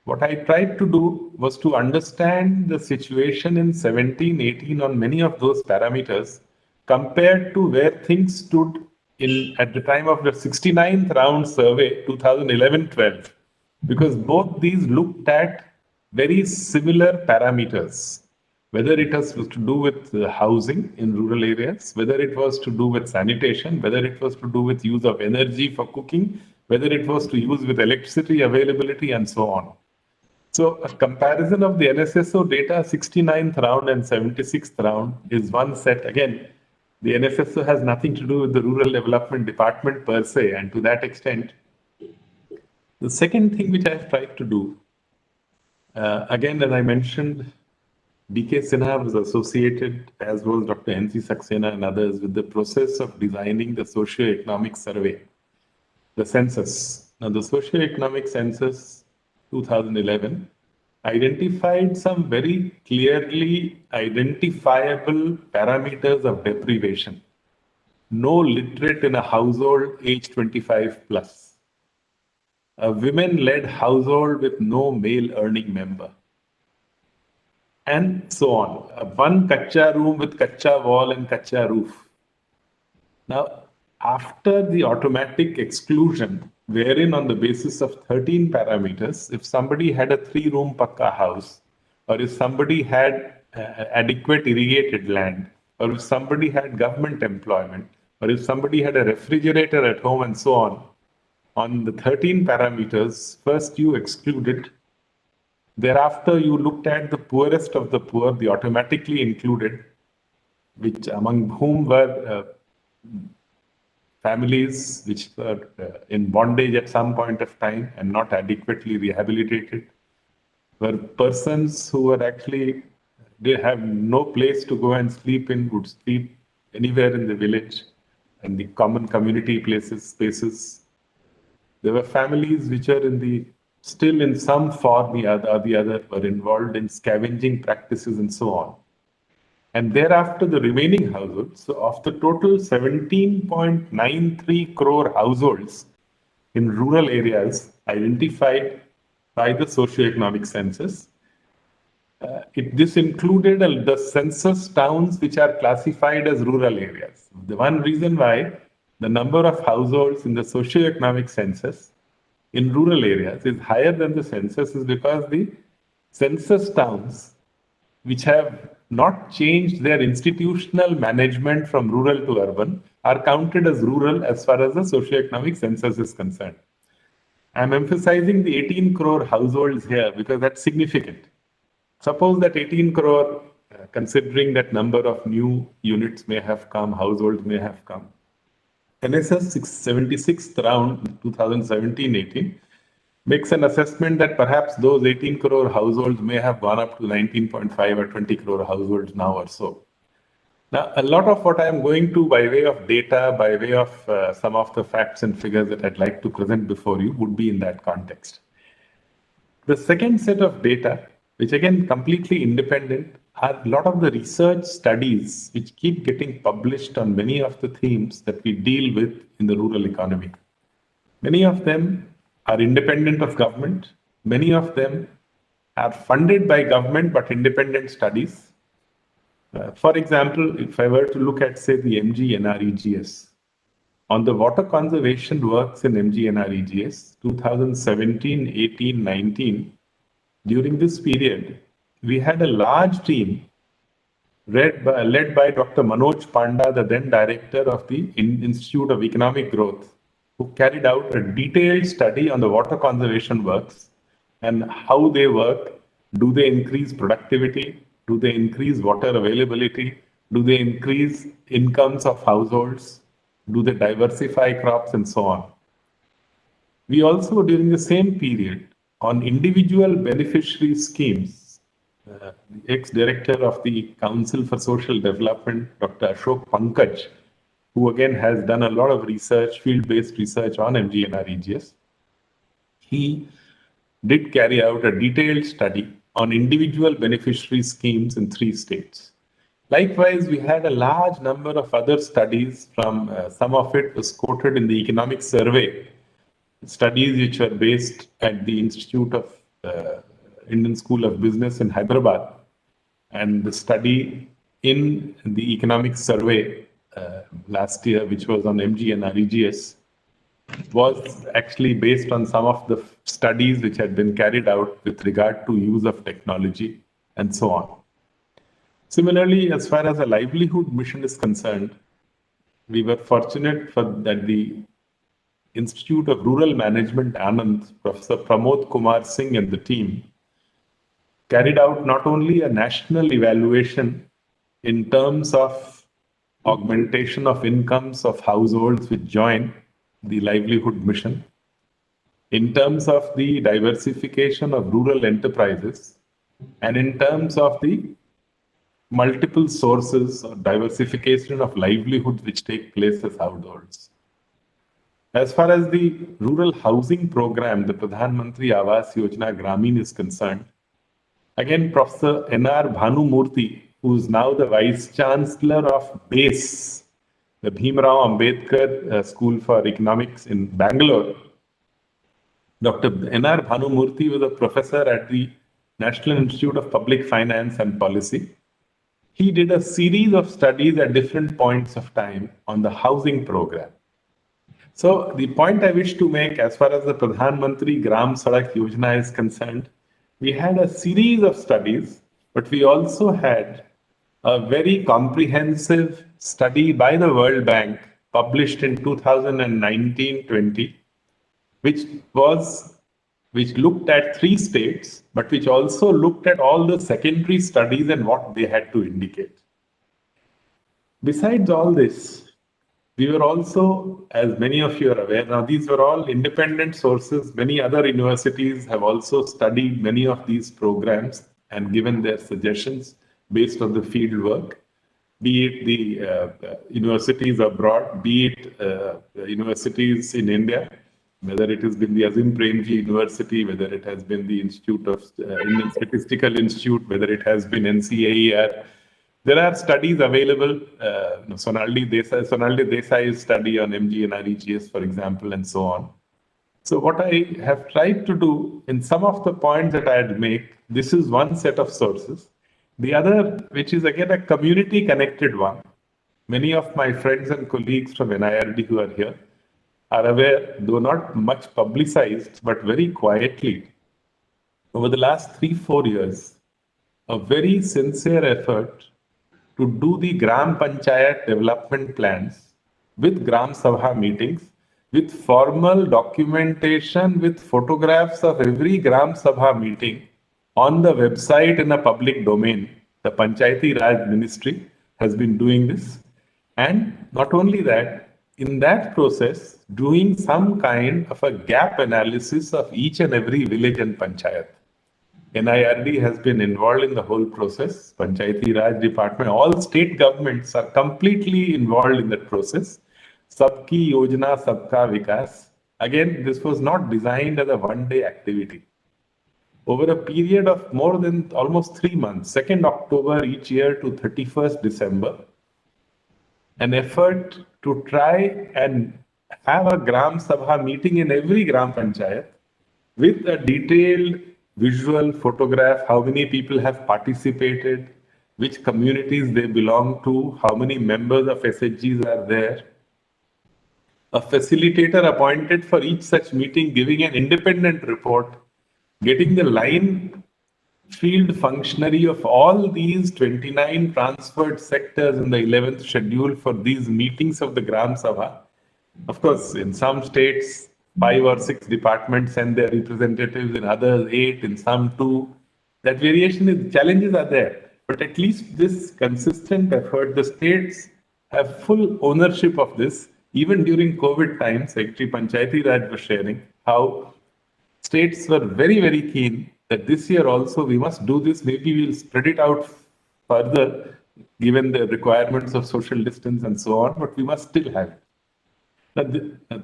What I tried to do was to understand the situation in 17-18 on many of those parameters compared to where things stood at the time of the 69th round survey, 2011-12, because both these looked at very similar parameters, whether it has to do with housing in rural areas, whether it was to do with sanitation, whether it was to do with use of energy for cooking, whether it was to use with electricity availability and so on. So a comparison of the NSSO data 69th round and 76th round is one set. Again, the NSSO has nothing to do with the Rural Development Department per se, and to that extent, the second thing which I have tried to do, again, as I mentioned, DK Sinha was associated, as was Dr. NC Saxena and others, with the process of designing the socio-economic survey, the census. Now, the socio-economic census 2011 identified some very clearly identifiable parameters of deprivation. No literate in a household age 25 plus. A women-led household with no male earning member. And so on. One kacha room with kacha wall and kacha roof. Now, after the automatic exclusion, wherein on the basis of 13 parameters, if somebody had a 3-room pakka house, or if somebody had adequate irrigated land, or if somebody had government employment, or if somebody had a refrigerator at home and so on the 13 parameters, first you excluded. Thereafter, you looked at the poorest of the poor, the automatically included, which among whom were families which were in bondage at some point of time and not adequately rehabilitated, were persons who were actually, they have no place to go and sleep in, would sleep anywhere in the village and the common community spaces. There were families which are still in some form or the other were involved in scavenging practices and so on. And thereafter, the remaining households, so of the total 17.93 crore households in rural areas identified by the socio-economic census, this included the census towns which are classified as rural areas. The one reason why the number of households in the socio-economic census in rural areas is higher than the census is because the census towns which have not changed their institutional management from rural to urban are counted as rural as far as the socio-economic census is concerned. I'm emphasizing the 18 crore households here because that's significant. Suppose that 18 crore, considering that number of new units may have come, households may have come. NSS 76th round 2017-18 makes an assessment that perhaps those 18 crore households may have gone up to 19.5 or 20 crore households now or so. Now, a lot of what I am going to by way of data, by way of some of the facts and figures that I'd like to present before you would be in that context. The second set of data, which again completely independent, are a lot of the research studies which keep getting published on many of the themes that we deal with in the rural economy. Many of them are independent of government. Many of them are funded by government but independent studies. For example, if I were to look at, say, the MGNREGS, on the water conservation works in MGNREGS, 2017, 18, 19, during this period, we had a large team led by Dr. Manoj Panda, the then director of the Institute of Economic Growth, who carried out a detailed study on the water conservation works and how they work. Do they increase productivity? Do they increase water availability? Do they increase incomes of households? Do they diversify crops and so on? We also, during the same period, on individual beneficiary schemes, the ex-director of the Council for Social Development, Dr. Ashok Pankaj, who again has done a lot of research, field-based research on MGNREGS, he did carry out a detailed study on individual beneficiary schemes in 3 states. Likewise, we had a large number of other studies from, some of it was quoted in the economic survey, studies which were based at the Institute of Indian School of Business in Hyderabad. And the study in the economic survey last year, which was on MGNREGS, was actually based on some of the studies which had been carried out with regard to use of technology and so on. Similarly, as far as a livelihood mission is concerned, we were fortunate that the Institute of Rural Management, Anand, Professor Pramod Kumar Singh and the team carried out not only a national evaluation in terms of augmentation of incomes of households which join the livelihood mission, in terms of the diversification of rural enterprises, and in terms of the multiple sources of diversification of livelihoods which take place as households. As far as the rural housing program, the Pradhan Mantri Awas Yojana Gramin is concerned, again, Professor N.R. Bhanumurthy, who is now the Vice Chancellor of BASE, the Bhimrao Ambedkar School for Economics in Bangalore, Dr. N.R. Bhanumurthy was a professor at the National Institute of Public Finance and Policy. He did a series of studies at different points of time on the housing program. So the point I wish to make as far as the Pradhan Mantri Gram Sadak Yojana is concerned, we had a series of studies, but we also had a very comprehensive study by the World Bank published in 2019-20, which looked at 3 states, but which also looked at all the secondary studies and what they had to indicate. Besides all this, we were also, as many of you are aware, now these were all independent sources. Many other universities have also studied many of these programs and given their suggestions based on the field work, be it the universities abroad, be it universities in India, whether it has been the Azim Premji University, whether it has been the Institute of Indian Statistical Institute, whether it has been NCAER. There are studies available. Sonali Desai's study on MGNREGS, for example, and so on. So what I have tried to do in some of the points that I had make, this is one set of sources. The other, which is again a community connected one. Many of my friends and colleagues from NIRD who are here are aware, though not much publicized, but very quietly, over the last 3-4 years, a very sincere effort to do the Gram Panchayat development plans with Gram Sabha meetings, with formal documentation, with photographs of every Gram Sabha meeting on the website in a public domain. The Panchayati Raj Ministry has been doing this. And not only that, in that process, doing some kind of a gap analysis of each and every village and panchayat. NIRD has been involved in the whole process. Panchayati Raj Department, all state governments are completely involved in that process. Sabki Yojana, Sabka Vikas. Again, this was not designed as a one-day activity. Over a period of more than almost 3 months, 2nd October each year to 31st December, an effort to try and have a Gram Sabha meeting in every Gram Panchayat with a detailed visual photograph, how many people have participated, which communities they belong to, how many members of SHGs are there. A facilitator appointed for each such meeting giving an independent report, getting the line field functionary of all these 29 transferred sectors in the 11th schedule for these meetings of the Gram Sabha. Of course, in some states, 5 or 6 departments send their representatives, in others 8, in some 2. That variation is, challenges are there. But at least this consistent effort, the states have full ownership of this. Even during COVID times, Secretary Panchayati Raj was sharing how states were very, very keen that this year also we must do this. Maybe we'll spread it out further given the requirements of social distance and so on, but we must still have it.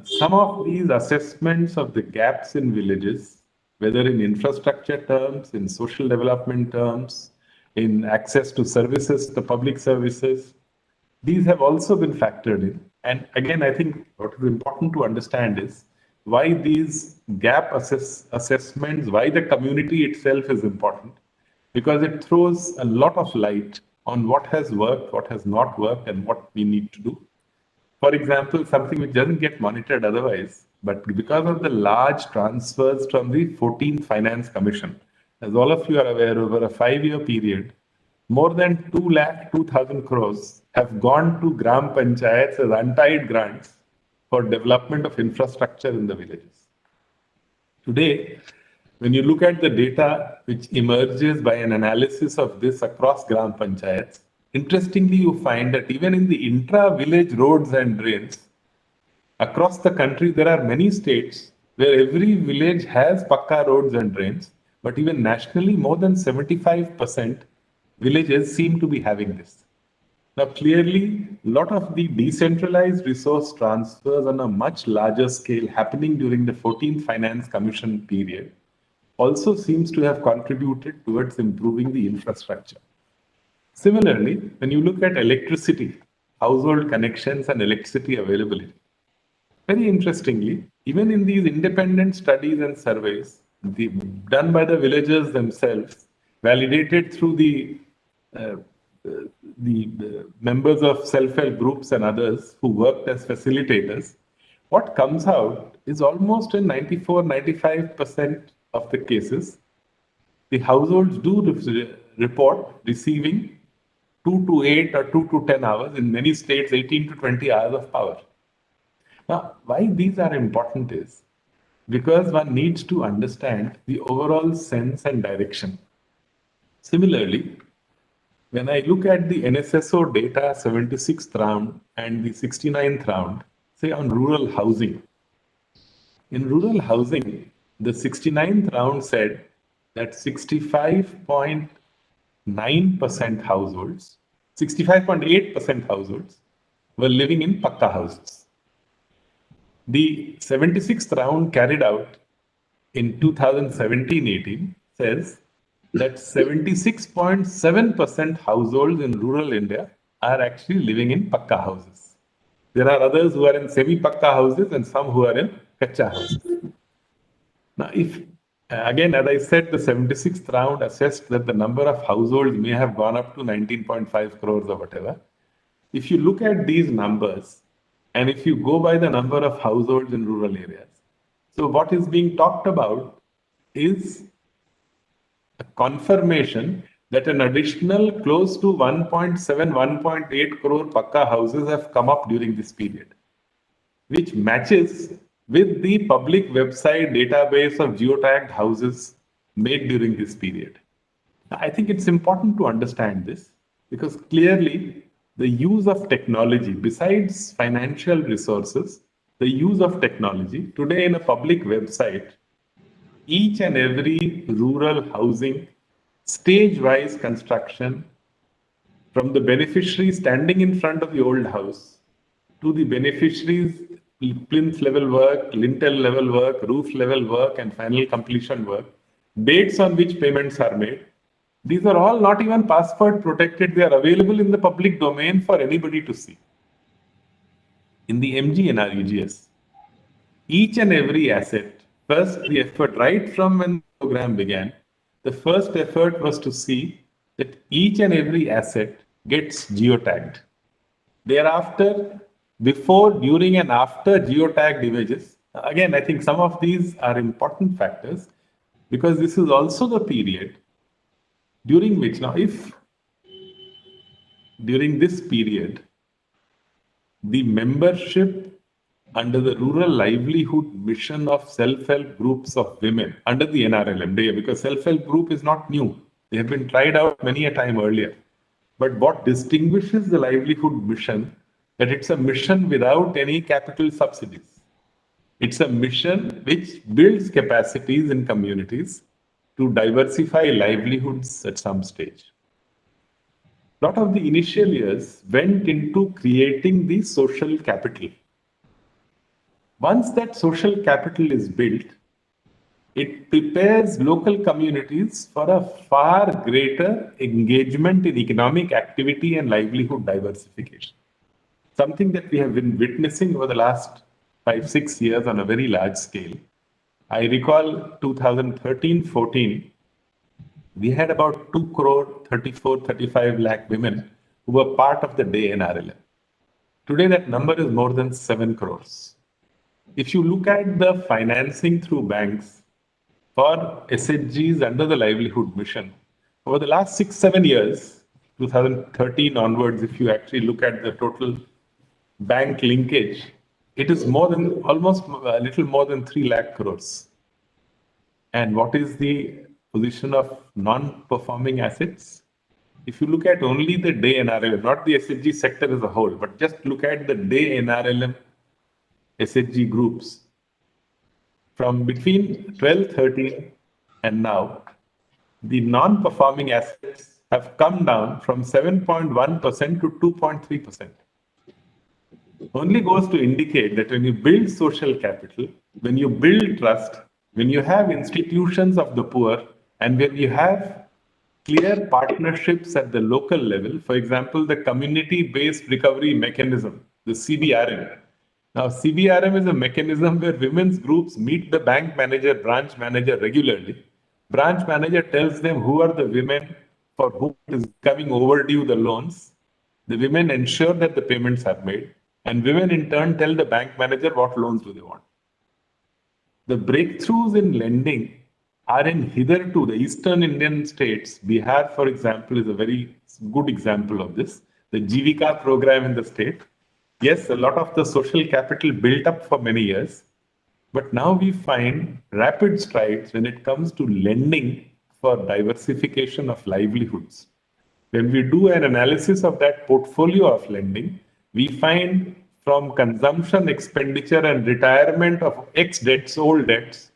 Some of these assessments of the gaps in villages, whether in infrastructure terms, in social development terms, in access to services, the public services, these have also been factored in. And again, I think what is important to understand is why these gap assessments, why the community itself is important, because it throws a lot of light on what has worked, what has not worked, and what we need to do. For example, something which doesn't get monitored otherwise, but because of the large transfers from the 14th Finance Commission, as all of you are aware, over a 5-year period, more than 2,02,000 crores have gone to Gram Panchayats as untied grants for development of infrastructure in the villages. Today, when you look at the data which emerges by an analysis of this across Gram Panchayats, interestingly, you find that even in the intra-village roads and drains, across the country, there are many states where every village has pakka roads and drains, but even nationally, more than 75% villages seem to be having this. Now, clearly, a lot of the decentralized resource transfers on a much larger scale happening during the 14th Finance Commission period also seems to have contributed towards improving the infrastructure. Similarly, when you look at electricity, household connections and electricity availability, very interestingly, even in these independent studies and surveys done by the villagers themselves, validated through the members of self-help groups and others who worked as facilitators, what comes out is almost in 94-95% of the cases, the households do report receiving 2 to 8 or 2 to 10 hours, in many states 18 to 20 hours of power. Now, why these are important is because one needs to understand the overall sense and direction. Similarly, when I look at the NSSO data 76th round and the 69th round, say on rural housing, in rural housing, the 69th round said that 65.9% households, 65.8% households were living in pakka houses. The 76th round carried out in 2017-18 says that 76.7% households in rural India are actually living in pakka houses. There are others who are in semi-pakka houses and some who are in kacha houses. Now, if again, as I said, the 76th round assessed that the number of households may have gone up to 19.5 crores or whatever. If you look at these numbers, and if you go by the number of households in rural areas, so what is being talked about is a confirmation that an additional close to 1.7, 1.8 crore pakka houses have come up during this period, which matches with the public website database of geotagged houses made during this period. I think it's important to understand this because clearly the use of technology, besides financial resources, the use of technology today in a public website, each and every rural housing, stage-wise construction, from the beneficiary standing in front of the old house to the beneficiaries plinth level work, lintel level work, roof level work, and final completion work, dates on which payments are made. These are all not even password protected. They are available in the public domain for anybody to see. In the MGNREGS, each and every asset First, the effort, right from when the program began, the first effort was to see that each and every asset gets geotagged. Thereafter, before, during, and after geotagged images, again, I think some of these are important factors because this is also the period during which, now, if during this period, the membership under the rural livelihood mission of self-help groups of women under the NRLM, because self-help group is not new. They have been tried out many a time earlier. But what distinguishes the livelihood mission, that it's a mission without any capital subsidies. It's a mission which builds capacities in communities to diversify livelihoods at some stage. A lot of the initial years went into creating the social capital. Once that social capital is built, it prepares local communities for a far greater engagement in economic activity and livelihood diversification. Something that we have been witnessing over the last 5-6 years on a very large scale. I recall 2013-14, we had about 2 crore 34-35 lakh women who were part of the day NRLM. Today that number is more than 7 crores. If you look at the financing through banks for SHGs under the livelihood mission, over the last 6-7 years, 2013 onwards, if you actually look at the total bank linkage, it is more than almost a little more than 3 lakh crores. And what is the position of non-performing assets? If you look at only the day NRLM, not the SHG sector as a whole, but just look at the day NRLM SHG groups, from between 12-13 and now, the non-performing assets have come down from 7.1% to 2.3%. Only goes to indicate that when you build social capital, when you build trust, when you have institutions of the poor, and when you have clear partnerships at the local level, for example, the community-based recovery mechanism, the CBRM. Now, CBRM is a mechanism where women's groups meet the bank manager, branch manager regularly. Branch manager tells them who are the women for whom it is coming overdue the loans. The women ensure that the payments are made. And women in turn tell the bank manager what loans do they want. The breakthroughs in lending are in hitherto the eastern Indian states. Bihar, for example, is a very good example of this. The Jivika program in the state. Yes, a lot of the social capital built up for many years. But now we find rapid strides when it comes to lending for diversification of livelihoods. When we do an analysis of that portfolio of lending, we find from consumption, expenditure, and retirement of ex-debts, old debts,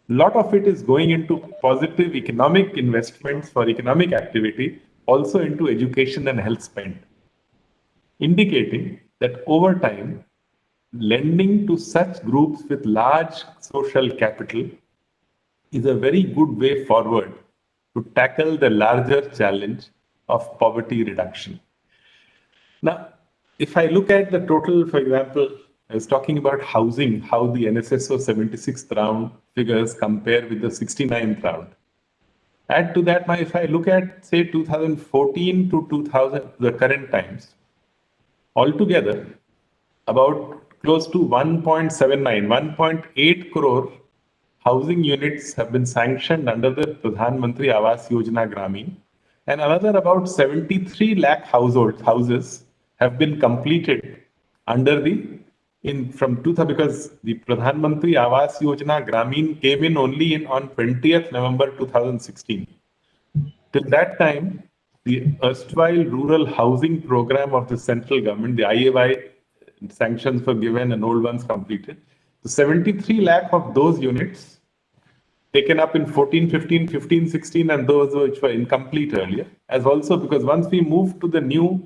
a lot of it is going into positive economic investments for economic activity, also into education and health spend, indicating that over time, lending to such groups with large social capital is a very good way forward to tackle the larger challenge of poverty reduction. Now, if I look at the total, for example, I was talking about housing, how the NSSO 76th round figures compare with the 69th round. Add to that, now if I look at, say, 2014 to 2000, the current times, altogether, about close to 1.8 crore housing units have been sanctioned under the Pradhan Mantri Awas Yojana Gramin, and another about 73 lakh houses have been completed under the from 2000, because the Pradhan Mantri Awas Yojana Gramin came in only on 20th November 2016. Till that time, the erstwhile rural housing program of the central government, the IAY sanctions were given and old ones completed. So 73 lakh of those units taken up in 14, 15, 15, 16, and those which were incomplete earlier, as also because once we moved to the new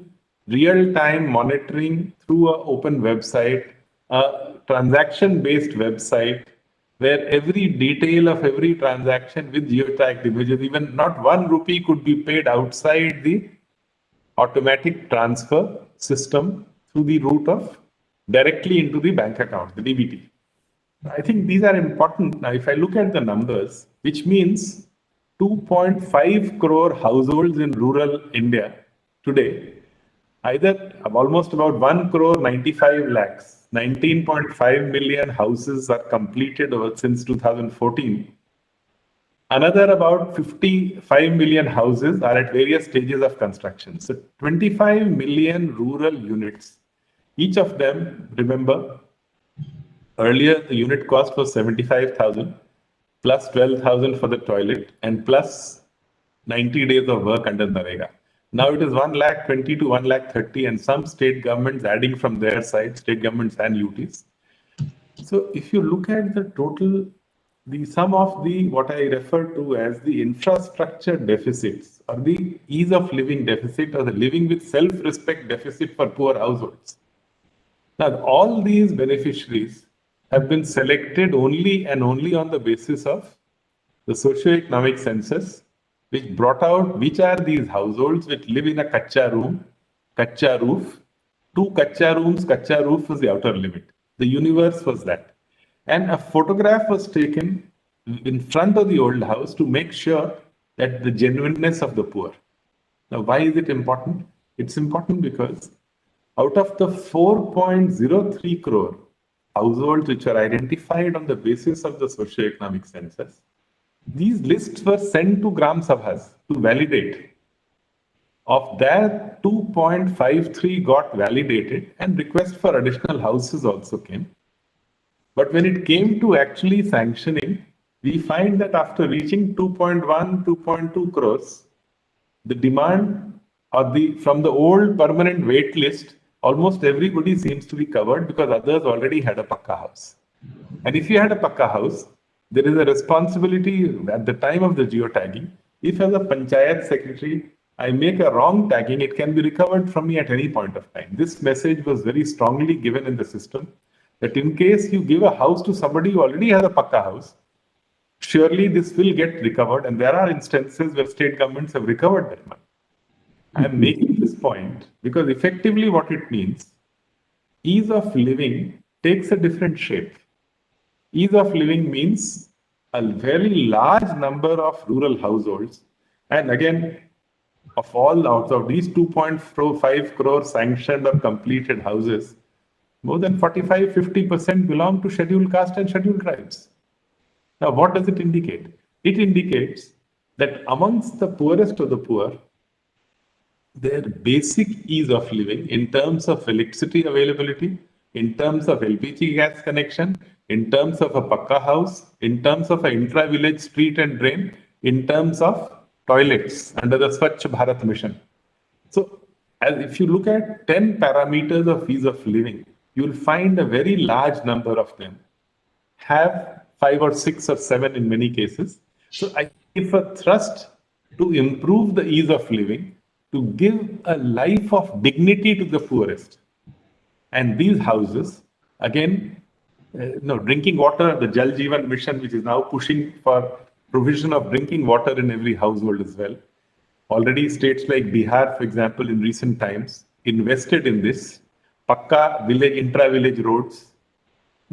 real-time monitoring through an open website, a transaction-based website, where every detail of every transaction with geotagged images, even not 1 rupee could be paid outside the automatic transfer system through the route of directly into the bank account, the DBT. I think these are important. Now, if I look at the numbers, which means 2.5 crore households in rural India today, either almost about 1 crore 95 lakhs, 19.5 million houses are completed since 2014. Another about 55 million houses are at various stages of construction. So 25 million rural units. Each of them, remember, earlier the unit cost was 75,000 plus 12,000 for the toilet and plus 90 days of work under Narega. Now it is 1 lakh 20 to 1 lakh 30 and some state governments adding from their side, state governments and UTs. So if you look at the total, the sum of the what I refer to as the infrastructure deficits or the ease of living deficit or the living with self-respect deficit for poor households. Now all these beneficiaries have been selected only and only on the basis of the socio-economic census, which brought out which are these households which live in a kacha room, kacha roof. 2 kacha rooms, kacha roof was the outer limit. The universe was that. And a photograph was taken in front of the old house to make sure that the genuineness of the poor. Now, why is it important? It's important because out of the 4.03 crore households which are identified on the basis of the socio-economic census, these lists were sent to Gram Sabhas to validate. Of that, 2.53 got validated and request for additional houses also came. But when it came to actually sanctioning, we find that after reaching 2.1, 2.2 crores, the demand or from the old permanent wait list, almost everybody seems to be covered because others already had a pakka house. And if you had a pakka house, there is a responsibility at the time of the geotagging. If as a panchayat secretary, I make a wrong tagging, it can be recovered from me at any point of time. This message was very strongly given in the system that in case you give a house to somebody who already has a pakka house, surely this will get recovered. And there are instances where state governments have recovered that money. I am making this point because effectively what it means, ease of living takes a different shape. Ease of living means a very large number of rural households. And again, of all out of these 2.5 crore sanctioned or completed houses, more than 45-50% belong to scheduled caste and scheduled tribes. Now, what does it indicate? It indicates that amongst the poorest of the poor, their basic ease of living in terms of electricity availability, in terms of LPG gas connection, in terms of a pakka house, in terms of an intra-village street and drain, in terms of toilets under the Swachh Bharat mission. So, if you look at 10 parameters of ease of living, you will find a very large number of them have 5 or 6 or 7 in many cases. So, I give a thrust to improve the ease of living, to give a life of dignity to the poorest. And these houses, again, drinking water, the Jal Jeevan mission, which is now pushing for provision of drinking water in every household as well. Already states like Bihar, for example, in recent times, invested in this. Pakka village, intra-village roads.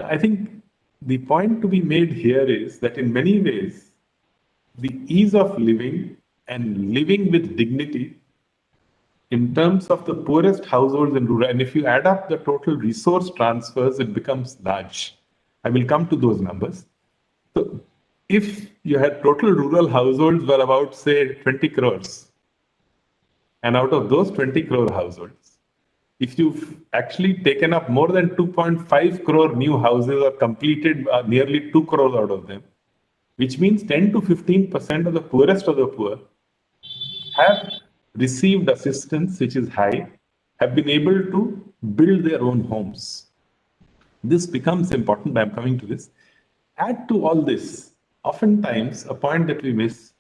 I think the point to be made here is that in many ways, the ease of living and living with dignity in terms of the poorest households in rural, and if you add up the total resource transfers, it becomes large. I will come to those numbers. So if you had total rural households were about, say, 20 crores, and out of those 20 crore households, if you've actually taken up more than 2.5 crore new houses or completed nearly 2 crores out of them, which means 10 to 15% of the poorest of the poor have received assistance, which is high, have been able to build their own homes. This becomes important. I'm coming to this. Add to all this, oftentimes, a point that we miss,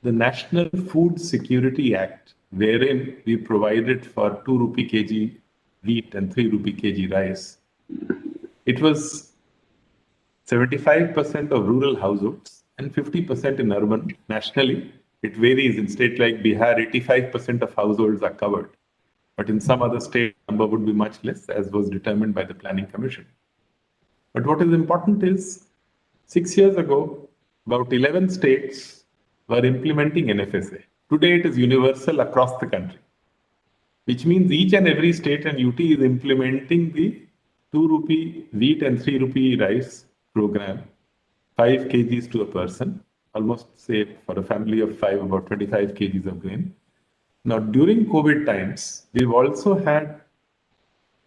the National Food Security Act, wherein we provided for 2 rupee kg wheat and 3 rupee kg rice. It was 75% of rural households and 50% in urban. Nationally, it varies. In states like Bihar, 85% of households are covered. But in some other states, the number would be much less, as was determined by the Planning Commission. But what is important is 6 years ago, about 11 states were implementing NFSA. Today it is universal across the country, which means each and every state and UT is implementing the 2 rupee wheat and 3 rupee rice program, 5 kgs to a person, almost say for a family of 5, about 25 kgs of grain. Now during COVID times, we've also had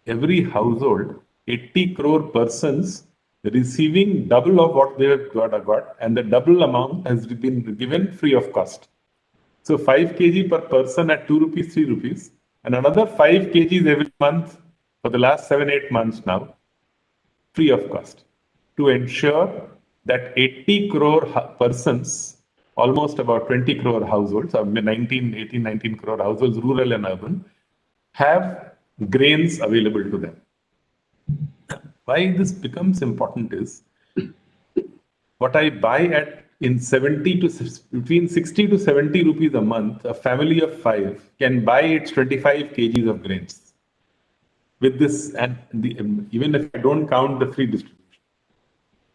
every household, 80 crore persons receiving double of what they have got, and the double amount has been given free of cost. So 5 kg per person at 2 rupees, 3 rupees, and another 5 kgs every month for the last 7-8 months now, free of cost, to ensure that 80 crore persons, almost about 20 crore households, or 19 crore households, rural and urban, have grains available to them. Why this becomes important is what I buy at in between 60 to 70 rupees a month, a family of 5 can buy its 25 kgs of grains. With this, and even if I don't count the free distribution.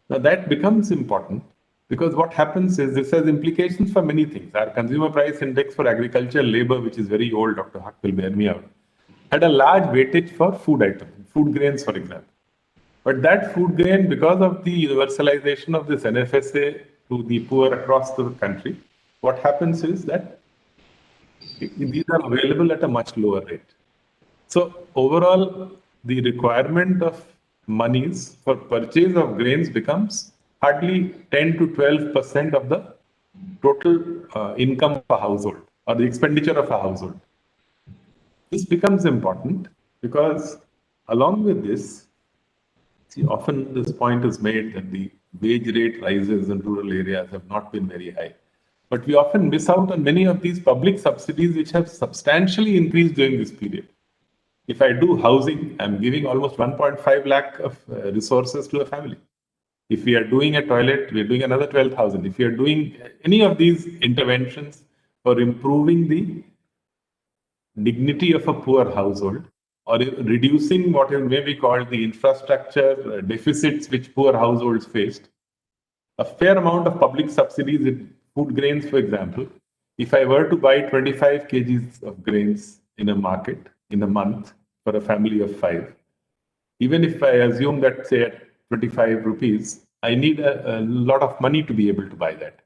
Now that becomes important because what happens is this has implications for many things. Our consumer price index for agricultural labor, which is very old, Dr. Huck will bear me out, had a large weightage for food items, food grains, for example. But that food grain, because of the universalization of this NFSA to the poor across the country, what happens is that these are available at a much lower rate. So overall, the requirement of monies for purchase of grains becomes hardly 10 to 12% of the total income of a household or the expenditure of a household. This becomes important because along with this, see, often this point is made that the wage rate rises in rural areas have not been very high. But we often miss out on many of these public subsidies which have substantially increased during this period. If I do housing, I'm giving almost 1.5 lakh of resources to a family. If we are doing a toilet, we're doing another 12,000. If we are doing any of these interventions for improving the dignity of a poor household or reducing what may be called the infrastructure deficits which poor households faced, a fair amount of public subsidies in food grains, for example, if I were to buy 25 kgs of grains in a market in a month for a family of 5, even if I assume that, say, at 25 rupees, I need a lot of money to be able to buy that.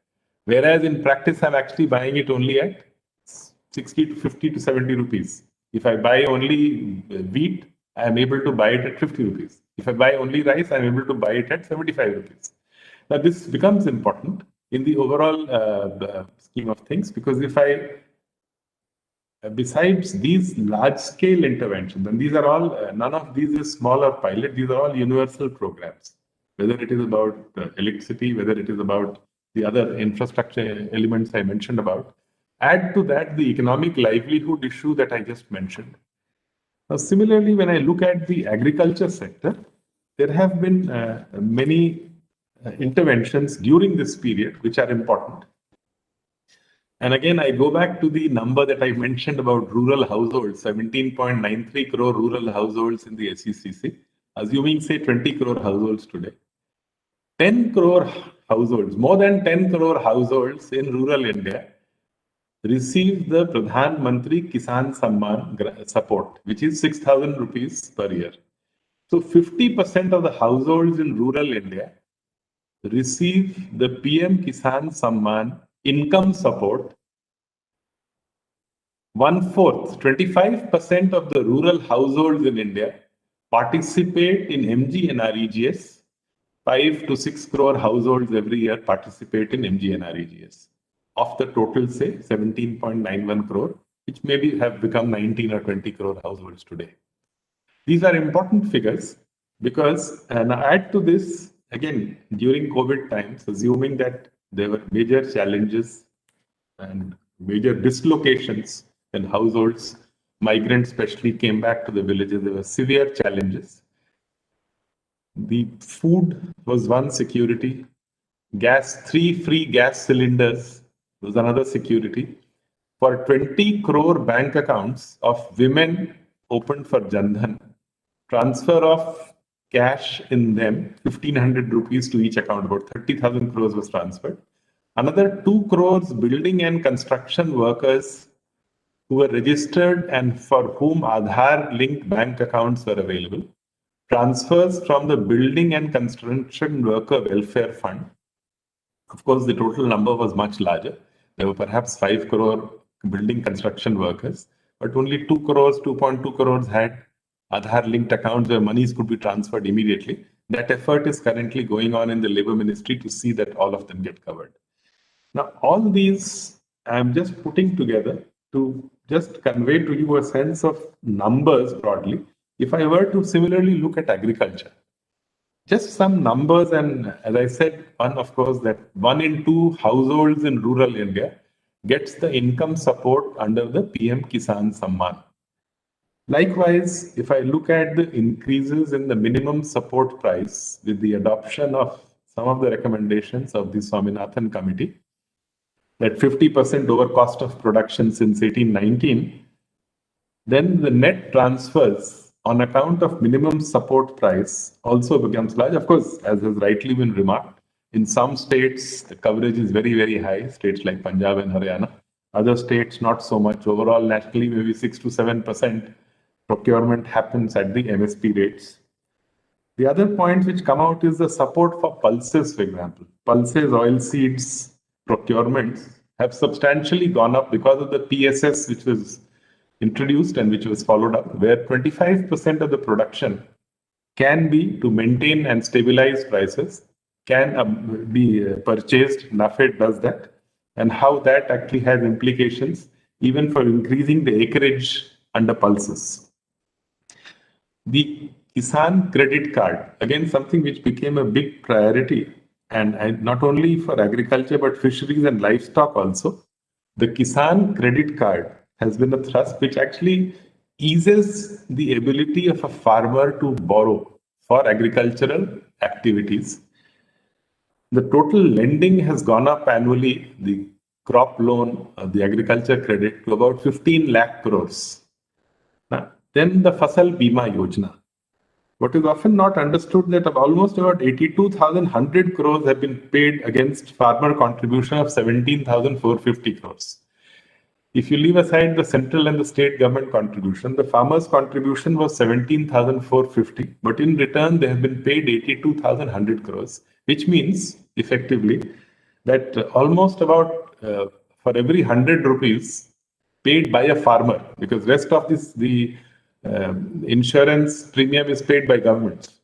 Whereas in practice, I'm actually buying it only at 60 to 50 to 70 rupees. If I buy only wheat, I am able to buy it at 50 rupees. If I buy only rice, I'm able to buy it at 75 rupees. Now, this becomes important in the overall scheme of things because if I besides these large-scale interventions, and these are all, none of these is small or pilot, these are all universal programs, whether it is about electricity, whether it is about the other infrastructure elements I mentioned about. Add to that the economic livelihood issue that I just mentioned. Now, similarly, when I look at the agriculture sector, there have been many interventions during this period which are important. And again, I go back to the number that I mentioned about rural households, 17.93 crore rural households in the SECC, assuming, say, 20 crore households today. 10 crore households, more than 10 crore households in rural India receive the Pradhan Mantri Kisan Samman support, which is 6,000 rupees per year. So 50% of the households in rural India receive the PM Kisan Samman income support. 1/4, 25% of the rural households in India participate in MGNREGS. 5 to 6 crore households every year participate in MGNREGS. Of the total, say, 17.91 crore, which maybe have become 19 or 20 crore households today. These are important figures because, and add to this, again, during COVID times, assuming that there were major challenges and major dislocations in households, migrants especially came back to the villages, there were severe challenges. The food was one security. Gas, 3 free gas cylinders was another security. For 20 crore bank accounts of women opened for Jan Dhan, transfer of cash in them, 1,500 rupees to each account, about 30,000 crores was transferred. Another 2 crores building and construction workers who were registered and for whom Aadhaar-linked bank accounts were available. Transfers from the Building and Construction Worker Welfare Fund. Of course, the total number was much larger. There were perhaps 5 crore building construction workers, but only 2 crores, 2.2 crores had Aadhaar-linked accounts where monies could be transferred immediately. That effort is currently going on in the Labour Ministry to see that all of them get covered. Now, all these I'm just putting together to just convey to you a sense of numbers broadly. If I were to similarly look at agriculture, just some numbers, and as I said, one, of course, that 1 in 2 households in rural India gets the income support under the PM Kisan Samman. Likewise, if I look at the increases in the minimum support price with the adoption of some of the recommendations of the Swaminathan Committee, that 50% over cost of production since 1819, then the net transfers on account of minimum support price also becomes large. Of course, as has rightly been remarked, in some states, the coverage is very, very high, states like Punjab and Haryana. Other states, not so much. Overall, nationally, maybe 6 to 7% procurement happens at the MSP rates. The other points which come out is the support for pulses, for example. Pulses, oilseeds, procurements have substantially gone up because of the PSS, which was introduced and which was followed up, where 25% of the production can be to maintain and stabilize prices, can be purchased. NAFED does that, and how that actually has implications even for increasing the acreage under pulses. The Kisan credit card, again, something which became a big priority, and not only for agriculture, but fisheries and livestock also. The Kisan credit card has been a thrust which actually eases the ability of a farmer to borrow for agricultural activities. The total lending has gone up annually, the crop loan, the agriculture credit, to about 15 lakh crores. Now, then the Fasal Bima Yojana. What is often not understood that almost about 82,100 crores have been paid against farmer contribution of 17,450 crores. If you leave aside the central and the state government contribution, the farmers' contribution was 17,450, but in return they have been paid 82,100 crores, which means effectively that almost about for every 100 rupees paid by a farmer, because rest of this, the insurance premium is paid by governments.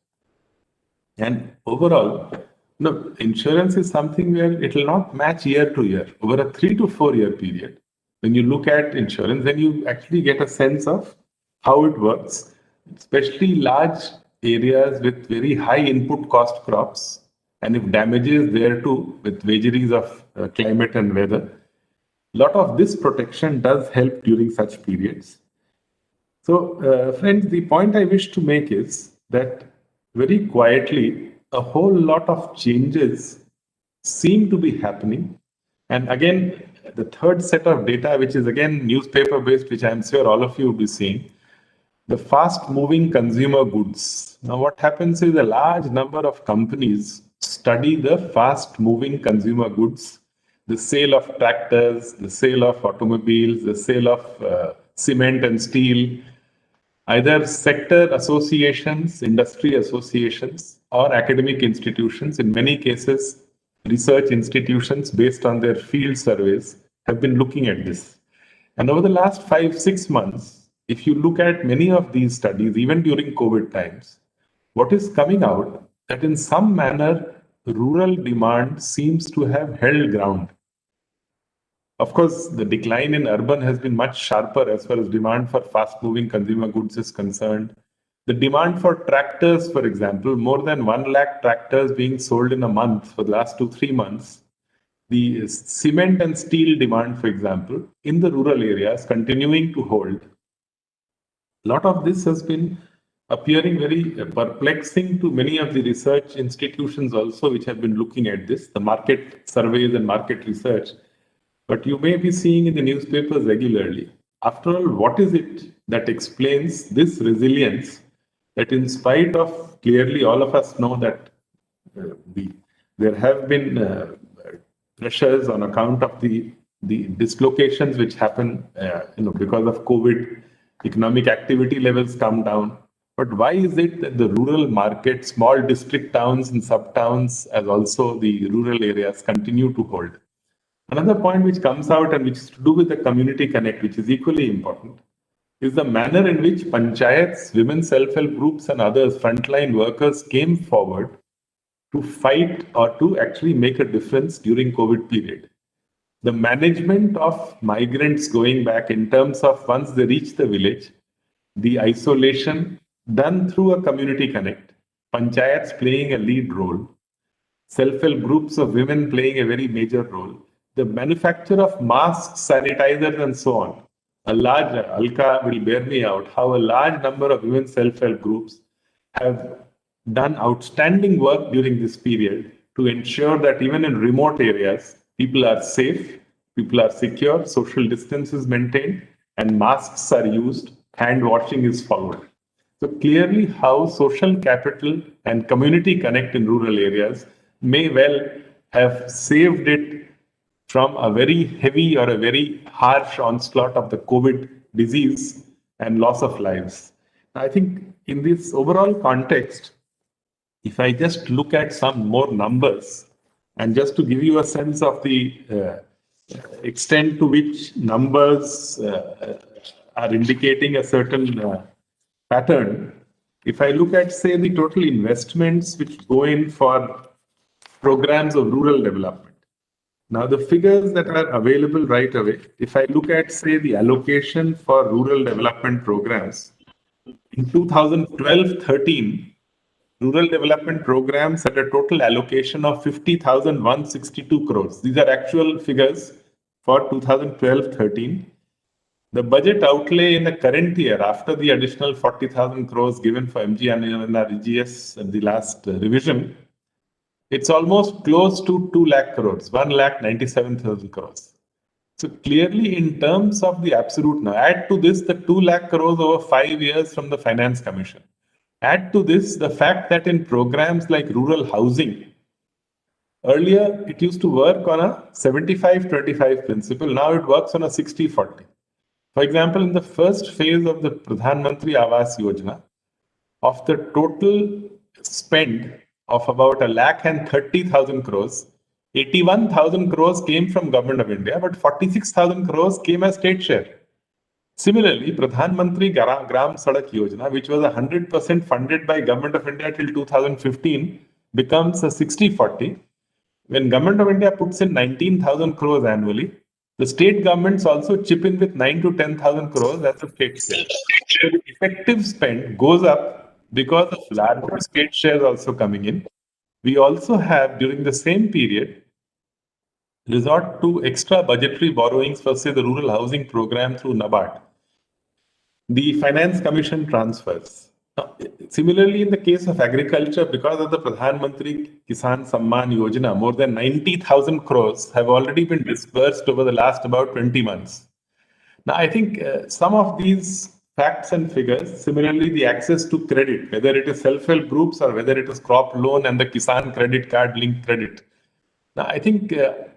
And overall, no, insurance is something where it will not match year to year. Over a 3 to 4 year period, when you look at insurance, then you actually get a sense of how it works, especially large areas with very high input cost crops. And if damage is there too, with vagaries of climate and weather, a lot of this protection does help during such periods. So, friends, the point I wish to make is that very quietly, a whole lot of changes seem to be happening. And again, the third set of data, which is again newspaper based, which I'm sure all of you will be seeing, the fast moving consumer goods. Now, what happens is a large number of companies study the fast moving consumer goods, the sale of tractors, the sale of automobiles, the sale of cement and steel, either sector associations, industry associations, or academic institutions. In many cases, research institutions based on their field surveys have been looking at this. And over the last 5-6 months, if you look at many of these studies, even during COVID times, what is coming out that in some manner, rural demand seems to have held ground. Of course, the decline in urban has been much sharper as far as demand for fast-moving consumer goods is concerned. The demand for tractors, for example, more than 1 lakh tractors being sold in a month for the last 2-3 months. The cement and steel demand, for example, in the rural areas continuing to hold. A lot of this has been appearing very perplexing to many of the research institutions also, which have been looking at this, the market surveys and market research. But you may be seeing in the newspapers regularly. After all, what is it that explains this resilience that in spite of clearly all of us know that there have been pressures on account of the dislocations which happen because of COVID, economic activity levels come down. But why is it that the rural market, small district towns and sub-towns, as also the rural areas, continue to hold? Another point which comes out and which is to do with the community connect, which is equally important, is the manner in which panchayats, women self-help groups and others, frontline workers came forward to fight or to actually make a difference during COVID period. The management of migrants going back in terms of once they reach the village, the isolation done through a community connect, panchayats playing a lead role, self-help groups of women playing a very major role, the manufacture of masks, sanitizers and so on. A large, Alka will bear me out, how a large number of women self-help groups have done outstanding work during this period to ensure that even in remote areas, people are safe, people are secure, social distance is maintained, and masks are used, hand washing is followed. So clearly how social capital and community connect in rural areas may well have saved it from a very heavy or a very harsh onslaught of the COVID disease and loss of lives. I think in this overall context, if I just look at some more numbers, and just to give you a sense of the extent to which numbers are indicating a certain pattern, if I look at, say, the total investments which go in for programs of rural development. Now, the figures that are available right away, if I look at, say, the allocation for rural development programs, in 2012-13, rural development programs had a total allocation of 50,162 crores. These are actual figures for 2012-13. The budget outlay in the current year, after the additional 40,000 crores given for MGNREGS at the last revision, it's almost close to 2 lakh crores, 1,97,000 crores. So clearly, in terms of the absolute, now add to this the 2 lakh crores over 5 years from the Finance Commission. Add to this the fact that in programs like rural housing, earlier it used to work on a 75-25 principle. Now it works on a 60-40. For example, in the first phase of the Pradhan Mantri Awas Yojana, of the total spend of about 1,30,000 crores, 81,000 crores came from Government of India, but 46,000 crores came as state share. Similarly, Pradhan Mantri Gram Sadak Yojana, which was 100% funded by Government of India till 2015, becomes a 60-40. When Government of India puts in 19,000 crores annually, the state governments also chip in with 9 to 10,000 crores as a state share. So the effective spend goes up because of larger state shares also coming in. We also have, during the same period, resort to extra budgetary borrowings for, say, the rural housing program through NABARD. The Finance Commission transfers. Now, similarly, in the case of agriculture, because of the Pradhan Mantri Kisan Samman Yojana, more than 90,000 crores have already been disbursed over the last about 20 months. Now, I think some of these facts and figures, similarly, the access to credit, whether it is self-help groups or whether it is crop loan and the Kisan credit card linked credit. Now, I think the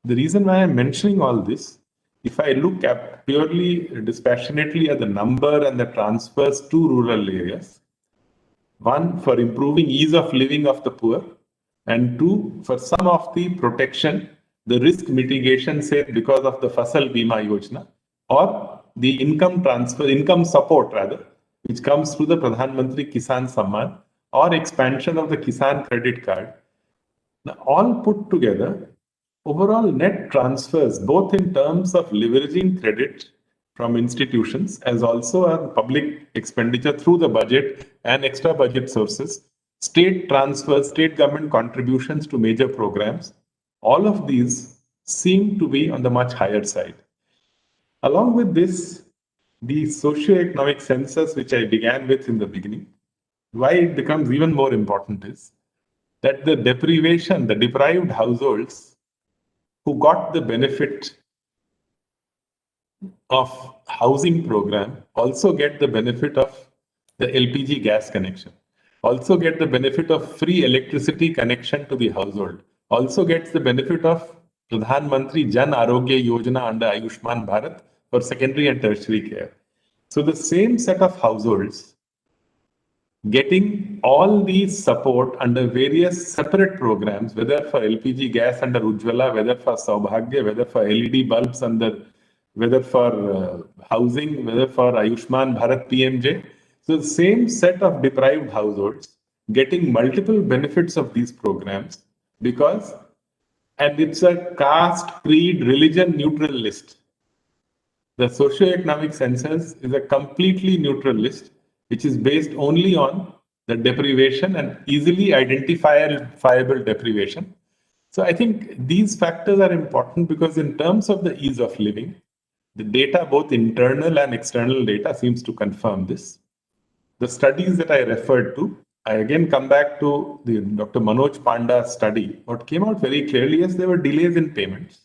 reason why I'm mentioning all this, if I look at purely dispassionately at the number and the transfers to rural areas, one, for improving ease of living of the poor, and two, for some of the protection, the risk mitigation, say, because of the Fasal Bima Yojana, or the income transfer, income support rather, which comes through the Pradhan Mantri Kisan Samman, or expansion of the Kisan credit card. Now, all put together, overall net transfers, both in terms of leveraging credit from institutions as also on public expenditure through the budget and extra budget sources, state transfers, state government contributions to major programs, all of these seem to be on the much higher side. Along with this, the socio-economic census, which I began with in the beginning, why it becomes even more important is that the deprivation, the deprived households who got the benefit of housing program also get the benefit of the LPG gas connection. Also get the benefit of free electricity connection to the household. Also gets the benefit of Pradhan Mantri Jan Arogya Yojana under Ayushman Bharat for secondary and tertiary care. So the same set of households getting all these support under various separate programs, whether for LPG gas under Ujjwala, whether for Saubhagya, whether for LED bulbs whether for housing, whether for Ayushman Bharat PMJ. So the same set of deprived households getting multiple benefits of these programs because, and it's a caste, creed, religion neutral list. The socioeconomic census is a completely neutral list, which is based only on the deprivation and easily identifiable deprivation. So I think these factors are important because in terms of the ease of living, the data, both internal and external data, seems to confirm this. The studies that I referred to, I again come back to the Dr. Manoj Panda's study. What came out very clearly is there were delays in payments.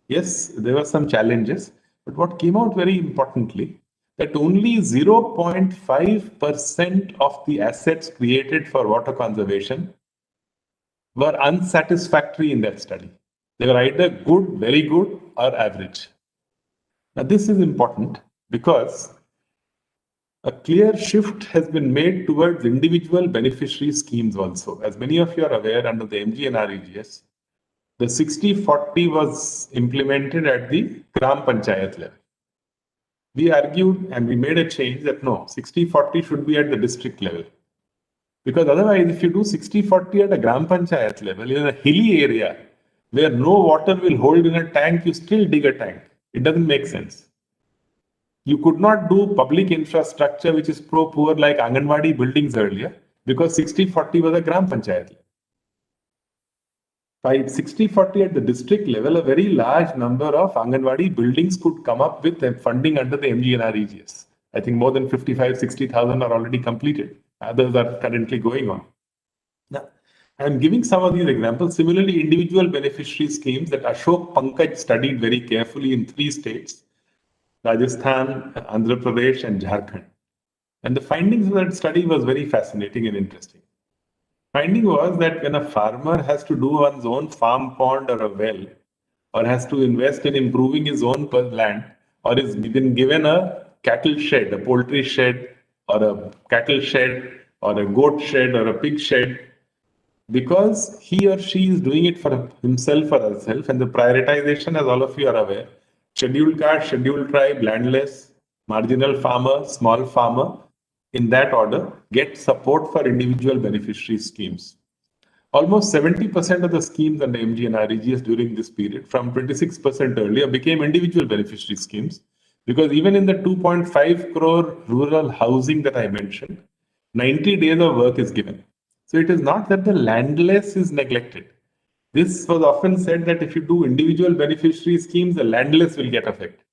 Yes, there were some challenges, but what came out very importantly, that only 0.5% of the assets created for water conservation were unsatisfactory in that study. They were either good, very good, or average. Now, this is important because a clear shift has been made towards individual beneficiary schemes also. As many of you are aware, under the MGNREGS, the 60-40 was implemented at the Gram Panchayat level. We argued and we made a change that no, 60-40 should be at the district level. Because otherwise, if you do 60-40 at a Gram Panchayat level, in a hilly area where no water will hold in a tank, you still dig a tank. It doesn't make sense. You could not do public infrastructure which is pro-poor like Anganwadi buildings earlier because 60-40 was a Gram Panchayat. By 60-40 at the district level, a very large number of Anganwadi buildings could come up with funding under the MGNREGS. I think more than 55,000-60,000 are already completed. Others are currently going on. Now, I'm giving some of these examples. Similarly, individual beneficiary schemes that Ashok Pankaj studied very carefully in 3 states. Rajasthan, Andhra Pradesh, and Jharkhand. And the findings of that study was very fascinating and interesting. Finding was that when a farmer has to do one's own farm pond or a well, or has to invest in improving his own land, or is been given a cattle shed, a poultry shed, or a cattle shed, or a goat shed, or a pig shed, because he or she is doing it for himself or herself, and the prioritization, as all of you are aware, scheduled caste, scheduled tribe, landless, marginal farmer, small farmer, in that order, get support for individual beneficiary schemes. Almost 70% of the schemes under MGNREGS during this period, from 26% earlier, became individual beneficiary schemes, because even in the 2.5 crore rural housing that I mentioned, 90 days of work is given. So it is not that the landless is neglected. This was often said that if you do individual beneficiary schemes, the landless will get affected.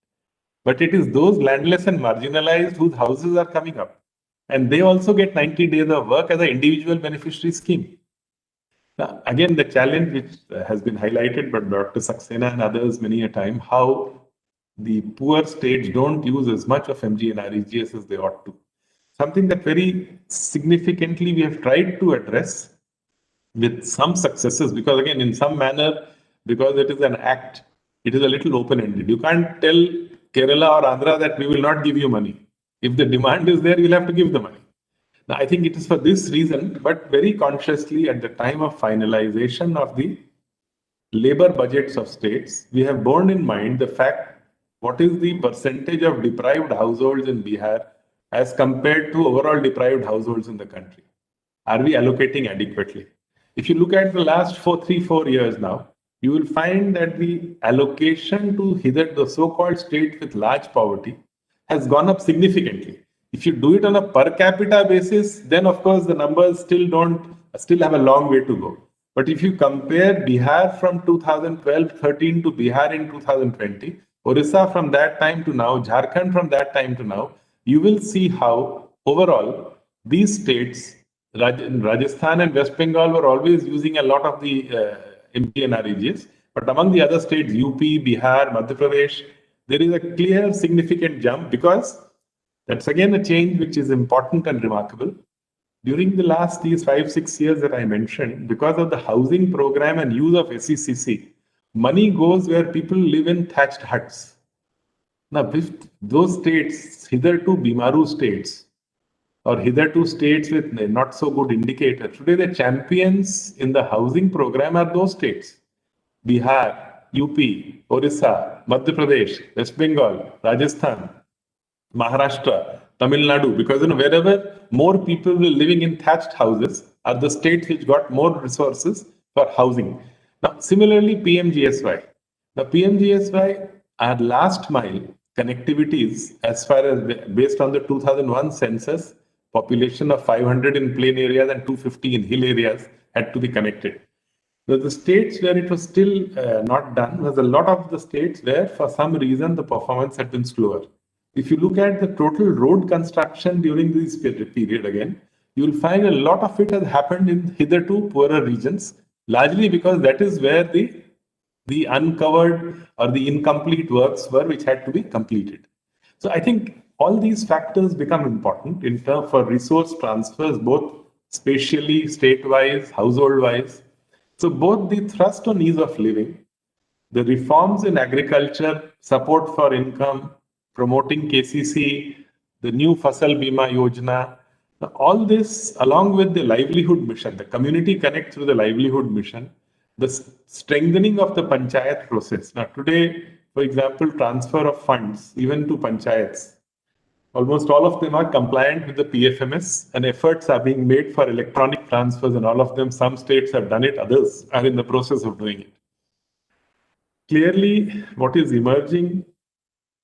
But it is those landless and marginalized whose houses are coming up. And they also get 90 days of work as an individual beneficiary scheme. Now, again, the challenge which has been highlighted by Dr. Saxena and others many a time, how the poor states don't use as much of MGNREGS as they ought to. Something that very significantly we have tried to address with some successes, because again, in some manner, because it is an act, it is a little open-ended. You can't tell Kerala or Andhra that we will not give you money. If the demand is there, you'll have to give the money. Now, I think it is for this reason, but very consciously at the time of finalization of the labor budgets of states, we have borne in mind the fact what is the percentage of deprived households in Bihar as compared to overall deprived households in the country. Are we allocating adequately? If you look at the last 3-4 years now, you will find that the allocation to hither the so-called states with large poverty has gone up significantly. If you do it on a per capita basis, then of course the numbers still have a long way to go. But if you compare Bihar from 2012-13 to Bihar in 2020, Orissa from that time to now, Jharkhand from that time to now, you will see how overall these states, Rajasthan and West Bengal, were always using a lot of the MGNREGS. But among the other states, UP, Bihar, Madhya Pradesh, there is a clear significant jump because That's again a change which is important and remarkable. During the last these 5-6 years that I mentioned, because of the housing program and use of SECC, money goes where people live in thatched huts. Now, if those states, hitherto Bimaru states, or hitherto states with not so good indicator, today the champions in the housing program are those states. Bihar, UP, Orissa, Madhya Pradesh, West Bengal, Rajasthan, Maharashtra, Tamil Nadu, because wherever more people were living in thatched houses are the states which got more resources for housing. Now, similarly, PMGSY. Now, PMGSY, our last mile connectivities, as far as based on the 2001 census, population of 500 in plain areas and 250 in hill areas had to be connected. So the states where it was still not done was a lot of the states where, for some reason, the performance had been slower. If you look at the total road construction during this period again, you will find a lot of it has happened in hitherto poorer regions, largely because that is where the uncovered or the incomplete works were which had to be completed. So I think all these factors become important in terms for resource transfers, both spatially, state-wise, household-wise. So both the thrust on ease of living, the reforms in agriculture, support for income, promoting KCC, the new Fasal Bima Yojana, all this along with the livelihood mission, the community connect through the livelihood mission, the strengthening of the panchayat process. Now today, for example, transfer of funds even to panchayats, almost all of them are compliant with the PFMS and efforts are being made for electronic transfers and all of them, some states have done it, others are in the process of doing it. Clearly, what is emerging,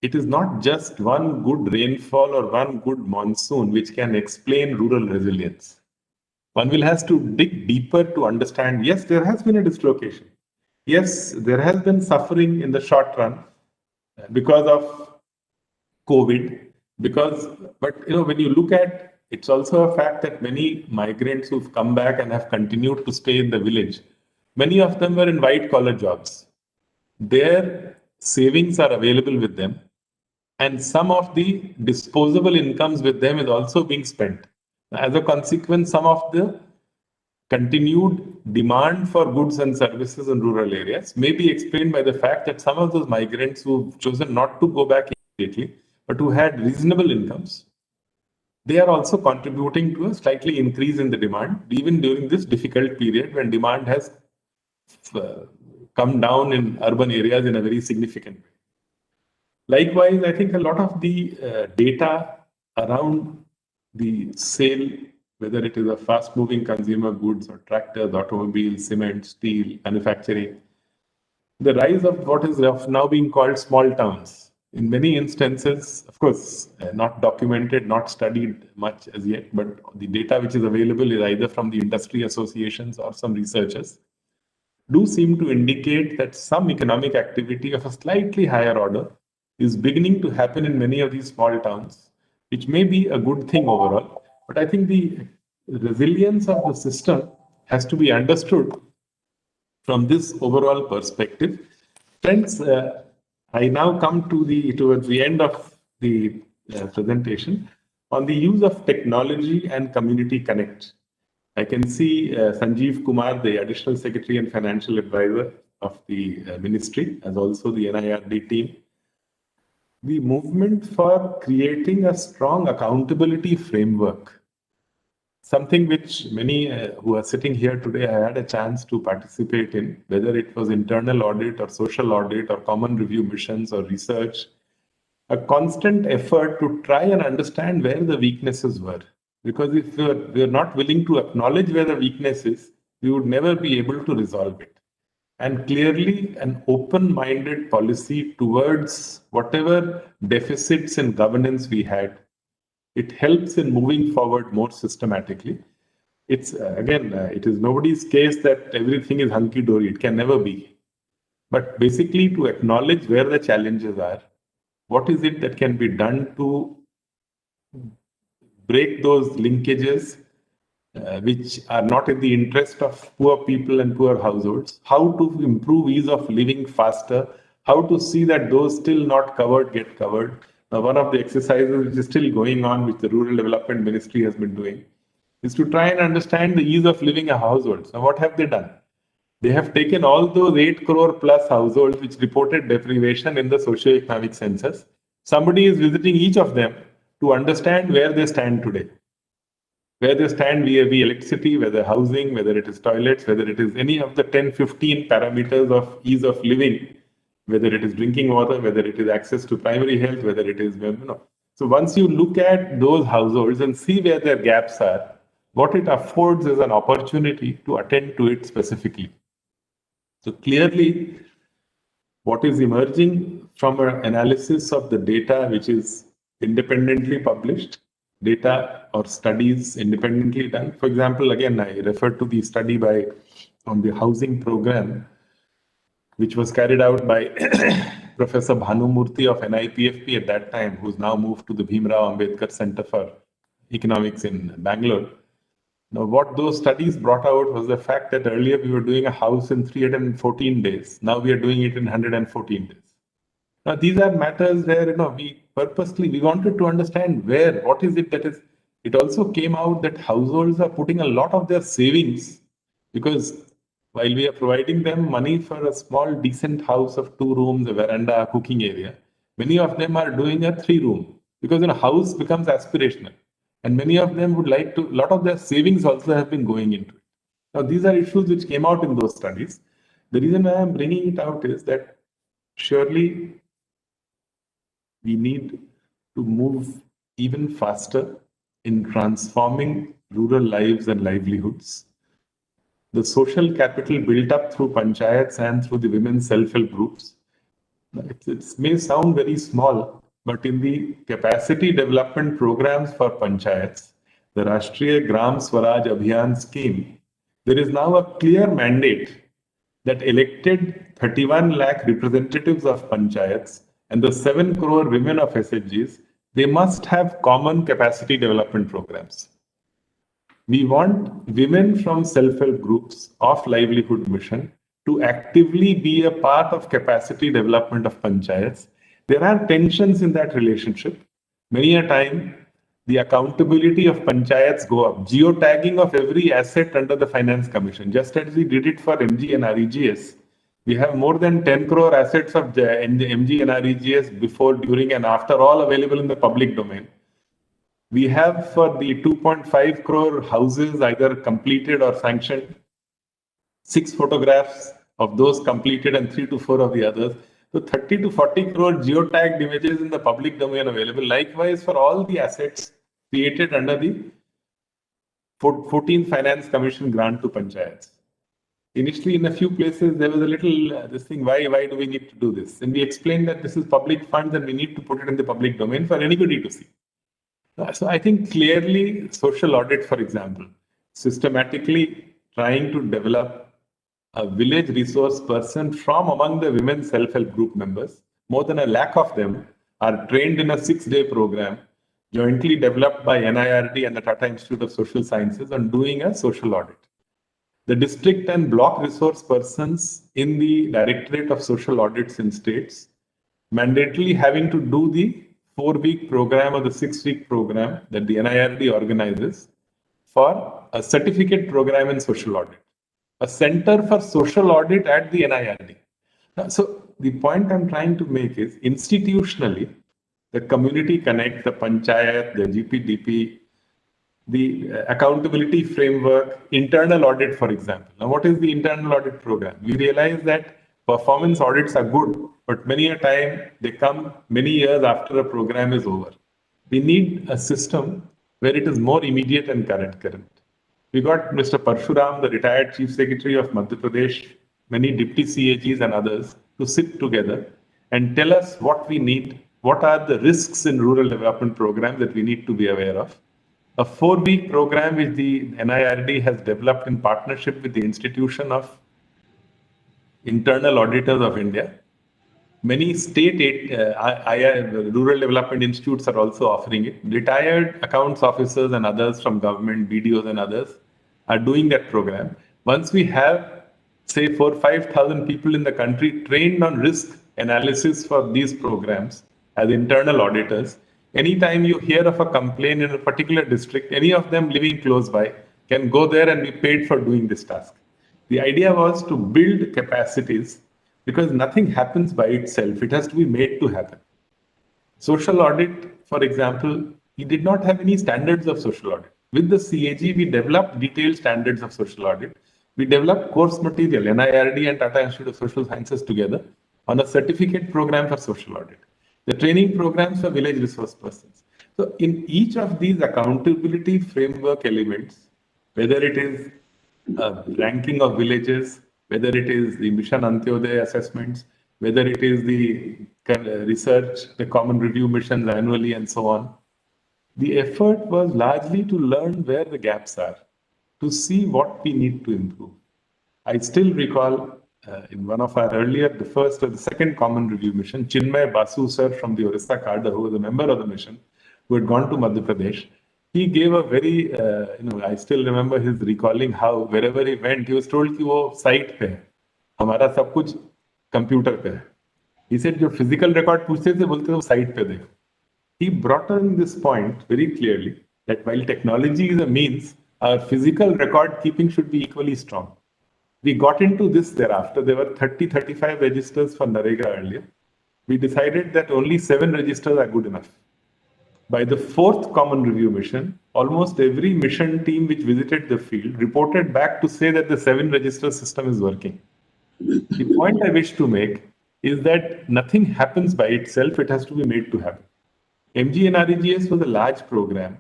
it is not just one good rainfall or one good monsoon which can explain rural resilience. One will have to dig deeper to understand, yes, there has been a dislocation. Yes, there has been suffering in the short run because of COVID. But when you look at, it's also a fact that many migrants who've come back and have continued to stay in the village, many of them were in white collar jobs. Their savings are available with them, and some of the disposable incomes with them is also being spent. As a consequence, some of the continued demand for goods and services in rural areas may be explained by the fact that some of those migrants who've chosen not to go back immediately, but who had reasonable incomes, they are also contributing to a slightly increase in the demand, even during this difficult period when demand has come down in urban areas in a very significant way. Likewise, I think a lot of the data around the sale, whether it is of fast-moving consumer goods or tractors, automobiles, cement, steel, manufacturing, the rise of what is now being called small towns. In many instances, of course, not documented, not studied much as yet, but the data which is available is either from the industry associations or some researchers, do seem to indicate that some economic activity of a slightly higher order is beginning to happen in many of these small towns, which may be a good thing overall. But I think the resilience of the system has to be understood from this overall perspective. Friends, I now come towards the end of the presentation on the use of technology and community connect. I can see Sanjeev Kumar, the Additional Secretary and Financial Advisor of the Ministry, as also the NIRD team. The movement for creating a strong accountability framework, something which many who are sitting here today, I had a chance to participate in, whether it was internal audit or social audit or common review missions or research, a constant effort to try and understand where the weaknesses were. Because if we are not willing to acknowledge where the weakness is, we would never be able to resolve it. And clearly, an open-minded policy towards whatever deficits in governance we had, it helps in moving forward more systematically. It's again, it is nobody's case that everything is hunky-dory. It can never be. But basically, to acknowledge where the challenges are, what is it that can be done to break those linkages which are not in the interest of poor people and poor households, how to improve ease of living faster, how to see that those still not covered get covered, one of the exercises which is still going on, which the Rural Development Ministry has been doing, is to try and understand the ease of living a household. So what have they done? They have taken all those 8 crore plus households which reported deprivation in the socio-economic census. Somebody is visiting each of them to understand where they stand today. Where they stand vis-a-vis electricity, whether housing, whether it is toilets, whether it is any of the 10, 15 parameters of ease of living, whether it is drinking water, whether it is access to primary health, whether it is, So once you look at those households and see where their gaps are, what it affords is an opportunity to attend to it specifically. So clearly, what is emerging from an analysis of the data which is independently published, data or studies independently done. For example, again, I refer to the study on the housing program, which was carried out by Professor Bhanumurthy of NIPFP at that time, who's now moved to the Bhimrao Ambedkar Center for Economics in Bangalore. Now, what those studies brought out was the fact that earlier we were doing a house in 314 days. Now we are doing it in 114 days. Now, these are matters where, we wanted to understand what is it that is. It also came out that households are putting a lot of their savings, because while we are providing them money for a small, decent house of 2 rooms, a veranda, a cooking area, many of them are doing a 3-room, because a house becomes aspirational. And many of them would like to, a lot of their savings also have been going into it. Now, these are issues which came out in those studies. The reason why I'm bringing it out is that surely we need to move even faster in transforming rural lives and livelihoods. The social capital built up through panchayats and through the women's self-help groups, it may sound very small, but in the capacity development programs for panchayats, the Rashtriya Gram Swaraj Abhiyan scheme, there is now a clear mandate that elected 31 lakh representatives of panchayats and the 7 crore women of SHGs, they must have common capacity development programs. We want women from self-help groups of livelihood mission to actively be a part of capacity development of panchayats. There are tensions in that relationship. Many a time, the accountability of panchayats go up. Geotagging of every asset under the Finance Commission, just as we did it for MG and REGS. We have more than 10 crore assets of MG and REGS before, during, and after, all available in the public domain. We have for the 2.5 crore houses either completed or sanctioned, 6 photographs of those completed and 3 to 4 of the others. So 30 to 40 crore geotagged images in the public domain available. Likewise, for all the assets created under the 14th Finance Commission grant to panchayats. Initially, in a few places, there was a little this thing, why do we need to do this? And we explained that this is public funds and we need to put it in the public domain for anybody to see. So I think clearly social audit, for example, systematically trying to develop a village resource person from among the women self-help group members. More than 1 lakh of them are trained in a 6-day program jointly developed by NIRD and the Tata Institute of Social Sciences on doing a social audit. The district and block resource persons in the Directorate of Social Audits in states mandatorily having to do the 4-week program or the 6-week program that the NIRD organizes for a certificate program in social audit, a center for social audit at the NIRD. So the point I'm trying to make is institutionally, the community connect, the panchayat, the GPDP, the accountability framework, internal audit, for example. Now, what is the internal audit program? We realize that performance audits are good, but many a time they come many years after a program is over. We need a system where it is more immediate and current. We got Mr. Parshuram, the retired Chief Secretary of Madhya Pradesh, many deputy CAGs and others to sit together and tell us what we need, what are the risks in rural development programs that we need to be aware of. A 4-week program which the NIRD has developed in partnership with the Institution of Internal Auditors of India. Many state rural development institutes are also offering it. Retired accounts officers and others from government, BDOs and others are doing that program. Once we have, say, 4,000 or 5,000 people in the country trained on risk analysis for these programs as internal auditors. Anytime you hear of a complaint in a particular district, any of them living close by can go there and be paid for doing this task. The idea was to build capacities because nothing happens by itself. It has to be made to happen. Social audit, for example, we did not have any standards of social audit. With the CAG, we developed detailed standards of social audit. We developed course material, NIRD and Tata Institute of Social Sciences together on a certificate program for social audit. The training programs for village resource persons. So in each of these accountability framework elements, whether it is ranking of villages, whether it is the Mission Antyodaya assessments, whether it is the research, the common review missions annually and so on, the effort was largely to learn where the gaps are, to see what we need to improve. I still recall in one of our earlier, the first or the second common review mission, Chinmay Basu sir from the Orissa cadre, who was a member of the mission, who had gone to Madhya Pradesh, he gave a very, I still remember his recalling how wherever he went, he was told कि वो site पे है, हमारा सब कुछ computer पे है. He said जो physical record पूछते थे बोलते थे वो site पे देखो. He brought in this point very clearly that while technology is a means, our physical record keeping should be equally strong. We got into this thereafter. There were 35 registers for Narega earlier. We decided that only 7 registers are good enough. By the 4th common review mission, almost every mission team which visited the field reported back to say that the 7 register system is working. The point I wish to make is that nothing happens by itself. It has to be made to happen. MGNREGS was a large program,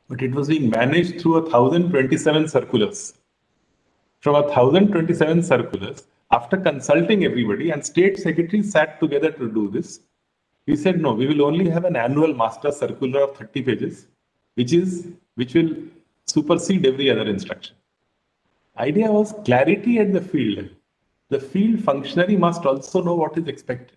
but it was being managed through 1,027 circulars. From 1,027 circulars, after consulting everybody and state secretaries sat together to do this, we said, no, we will only have an annual master circular of 30 pages, which will supersede every other instruction. Idea was clarity at the field. The field functionary must also know what is expected,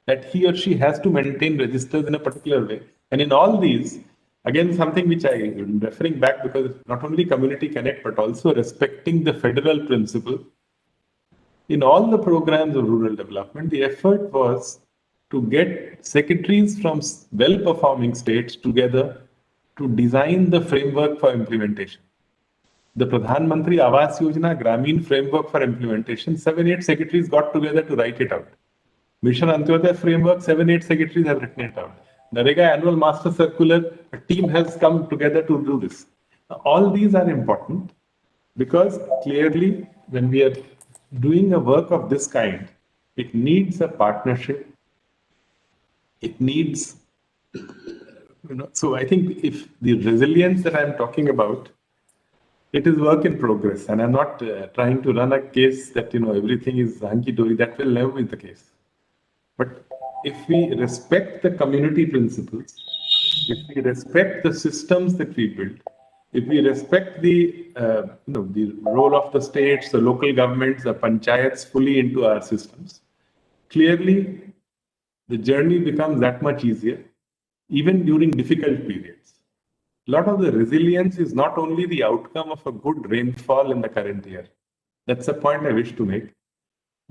that he or she has to maintain registers in a particular way. And in all these, again, something which I am referring back because not only community connect, but also respecting the federal principle. In all the programs of rural development, the effort was to get secretaries from well-performing states together to design the framework for implementation. The Pradhan Mantri Awas Yojana Gramin framework for implementation, 7-8 secretaries got together to write it out. Mission Antyodaya framework, 7-8 secretaries have written it out. Narega annual master circular, a team has come together to do this. All these are important because clearly when we are doing a work of this kind, it needs a partnership. It needs, so I think if the resilience that I'm talking about, it is work in progress. And I'm not trying to run a case that, everything is hunky-dory. That will never be the case. But if we respect the community principles, if we respect the systems that we build, if we respect the role of the states, the local governments, the panchayats fully into our systems, clearly the journey becomes that much easier, even during difficult periods. A lot of the resilience is not only the outcome of a good rainfall in the current year. That's a point I wish to make.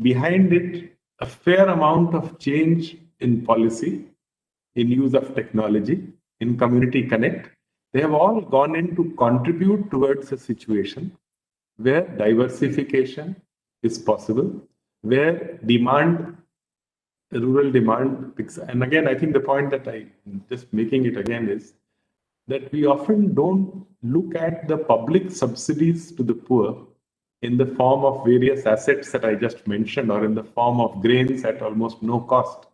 Behind it, a fair amount of change in policy, in use of technology, in community connect, they have all gone in to contribute towards a situation where diversification is possible, where rural demand, and again, I think the point that I'm just making it again is that we often don't look at the public subsidies to the poor in the form of various assets that I just mentioned or in the form of grains at almost no cost.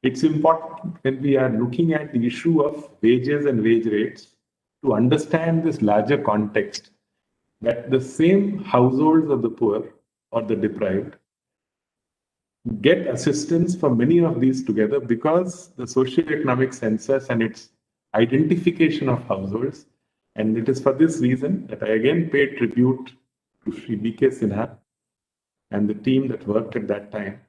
It's important when we are looking at the issue of wages and wage rates to understand this larger context that the same households of the poor or the deprived get assistance for many of these together because the socioeconomic census and its identification of households. And it is for this reason that I again pay tribute to Sri B.K. Sinha and the team that worked at that time,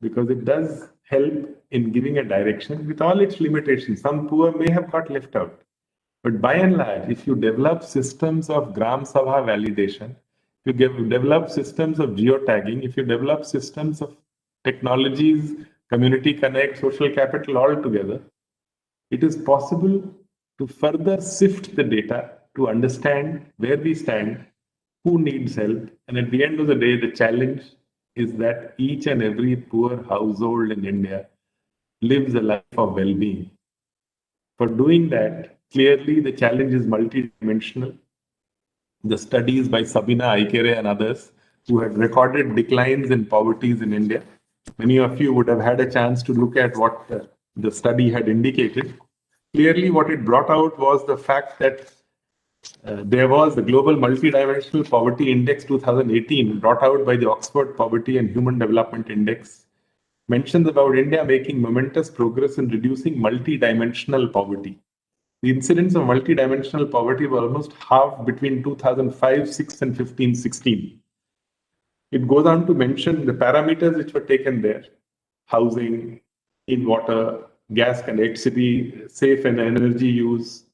because it does help in giving a direction with all its limitations. Some poor may have got left out. But by and large, if you develop systems of Gram Sabha validation, if you develop systems of geotagging, if you develop systems of technologies community connect, social capital all together, it is possible to further sift the data to understand where we stand, who needs help. And at the end of the day, the challenge is that each and every poor household in India lives a life of well-being. For doing that, clearly the challenge is multidimensional. The studies by Sabina Aikere and others who had recorded declines in poverties in India. Many of you would have had a chance to look at what the study had indicated. Clearly, what it brought out was the fact that there was the Global Multidimensional Poverty Index 2018, brought out by the Oxford Poverty and Human Development Index, mentions about India making momentous progress in reducing multidimensional poverty. The incidence of multidimensional poverty was almost half between 2005, 6 and 15, 16. It goes on to mention the parameters which were taken there: housing, clean water, gas connectivity, safe and energy use.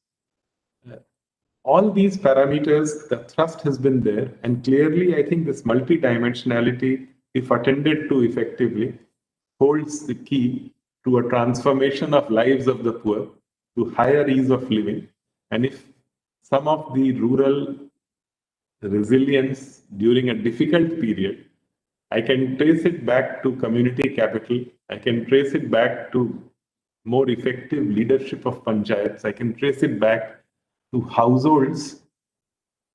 All these parameters, the thrust has been there. And clearly, I think this multidimensionality, if attended to effectively, holds the key to a transformation of lives of the poor, to higher ease of living. And if some of the rural resilience during a difficult period, I can trace it back to community capital, I can trace it back to more effective leadership of panchayats, I can trace it back to households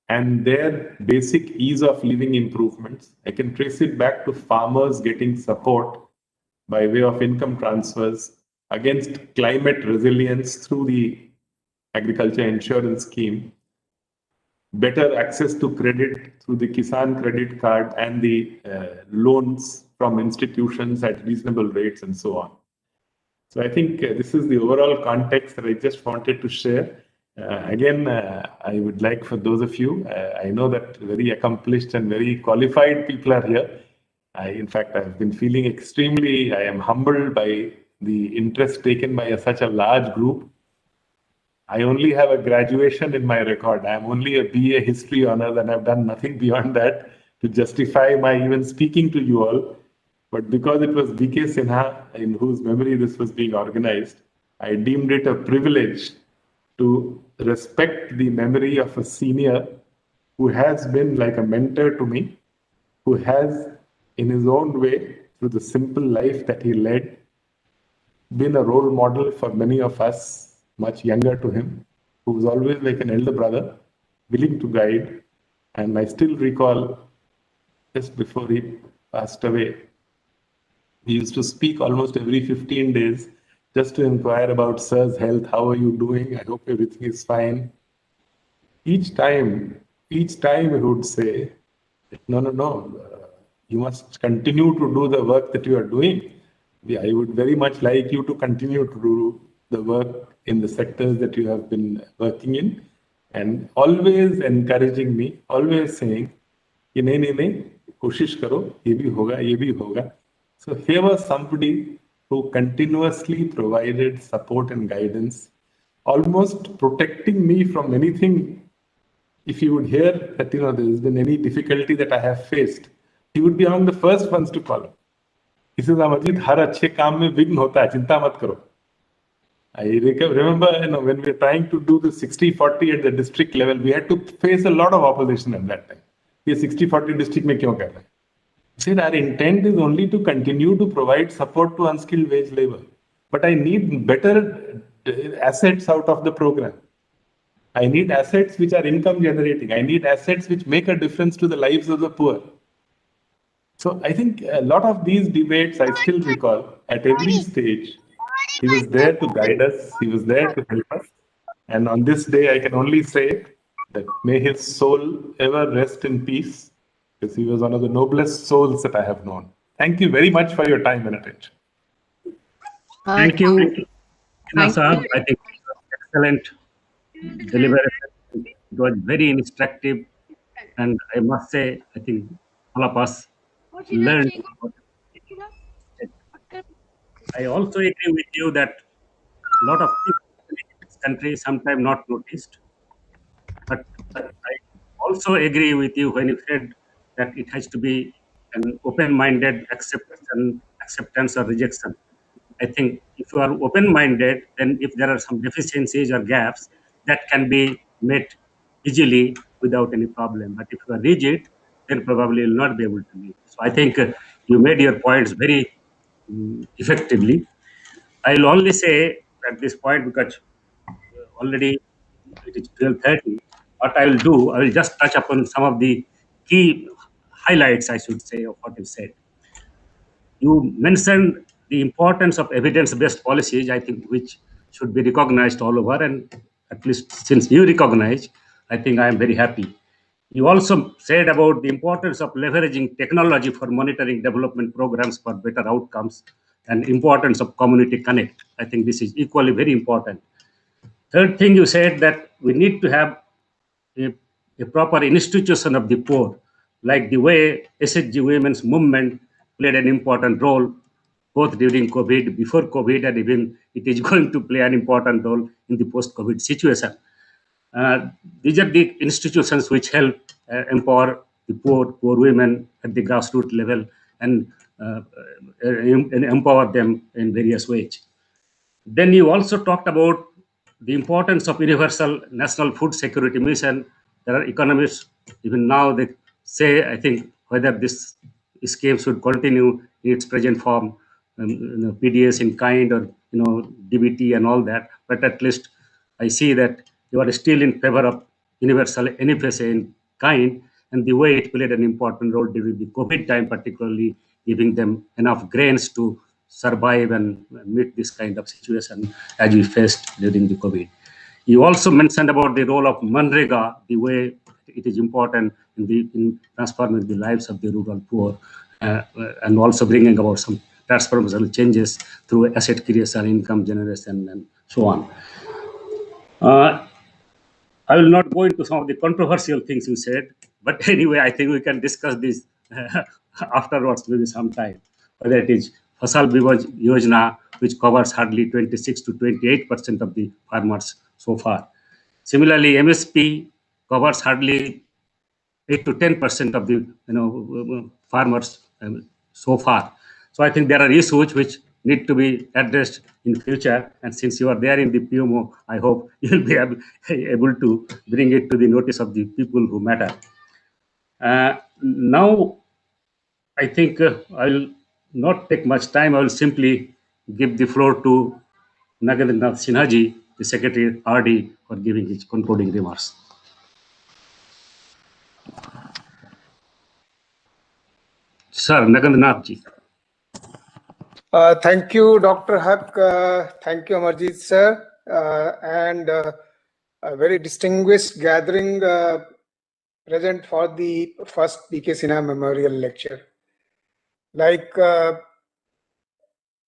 and their basic ease of living improvements. I can trace it back to farmers getting support by way of income transfers against climate resilience through the agriculture insurance scheme, better access to credit through the Kisan credit card and the loans from institutions at reasonable rates and so on. So I think this is the overall context that I just wanted to share. Again, I would like for those of you, I know that very accomplished and very qualified people are here. In fact, I've been feeling I am humbled by the interest taken by such a large group. I only have a graduation in my record. I'm only a BA history honors and I've done nothing beyond that to justify my even speaking to you all. But because it was B.K. Sinha, in whose memory this was being organized, I deemed it a privilege to respect the memory of a senior who has been like a mentor to me, who has, in his own way, through the simple life that he led, been a role model for many of us, much younger to him, who was always like an elder brother, willing to guide. And I still recall, just before he passed away, we used to speak almost every 15 days just to inquire about Sir's health. How are you doing? I hope everything is fine. Each time he would say, no, you must continue to do the work that you are doing. I would very much like you to continue to do the work in the sectors that you have been working in, and always encouraging me, always saying, nahi, koshish karo, ye bhi hoga. So here was somebody who continuously provided support and guidance, almost protecting me from anything. If you would hear that there has been any difficulty that I have faced, he would be among the first ones to call. He says, Amarjit, har achhe kaam mein vign hota hai, chinta mat karo. I remember when we were trying to do the 60-40 at the district level, we had to face a lot of opposition at that time. Ye 60-40 district mein kyun kar rahe? He said, our intent is only to continue to provide support to unskilled wage labor. But I need better assets out of the program. I need assets which are income generating. I need assets which make a difference to the lives of the poor. So I think a lot of these debates I still recall at every stage. He was there to guide us. He was there to help us. And on this day, I can only say that may his soul ever rest in peace, because he was one of the noblest souls that I have known. Thank you very much for your time and attention. Thank you, Sinha Sahab. I think it was excellent deliberation. It was very instructive, and I must say, I think all of us learned. I also agree with you that a lot of things in this country sometimes not noticed. But I also agree with you when you said that it has to be an open-minded acceptance or rejection. I think if you are open-minded, then if there are some deficiencies or gaps, that can be met easily without any problem. But if you are rigid, then probably you'll not be able to meet. So I think you made your points very effectively. I'll only say at this point, because already it is 12:30, what I will do, I will just touch upon some of the key highlights, I should say, of what you said. You mentioned the importance of evidence-based policies, I think, which should be recognized all over, and at least since you recognize, I think I am very happy. You also said about the importance of leveraging technology for monitoring development programs for better outcomes and importance of community connect. I think this is equally very important. Third thing, you said that we need to have a proper institution of the poor, like the way SHG women's movement played an important role both during COVID, before COVID, and even it is going to play an important role in the post-COVID situation. These are the institutions which help empower the poor women at the grassroots level and empower them in various ways. Then you also talked about the importance of universal national food security mission. There are economists, even now they say, I think, whether this scheme should continue in its present form, PDS in kind or, DBT and all that. But at least I see that you are still in favor of universal NFSA in kind, and the way it played an important role during the COVID time, particularly giving them enough grains to survive and meet this kind of situation as we faced during the COVID. You also mentioned about the role of Manrega, the way it is important in transforming the lives of the rural poor, and also bringing about some transformational changes through asset creation, income generation, and so on. I will not go into some of the controversial things you said, but anyway, I think we can discuss this afterwards, maybe sometime. Whether it is Fasal Bima Yojana, which covers hardly 26 to 28% of the farmers so far. Similarly, MSP covers hardly 8 to 10% of the farmers so far. So I think there are issues which need to be addressed in future. And since you are there in the PMO, I hope you will be able to bring it to the notice of the people who matter. Now, I think I will not take much time. I will simply give the floor to Nagendranath Sinha ji, the Secretary RD, for giving his concluding remarks. Sir, Nagendranath ji. Thank you, Dr. Haq. Thank you, Amarjit sir, and a very distinguished gathering present for the first BK Sinha Memorial Lecture. Like Mr.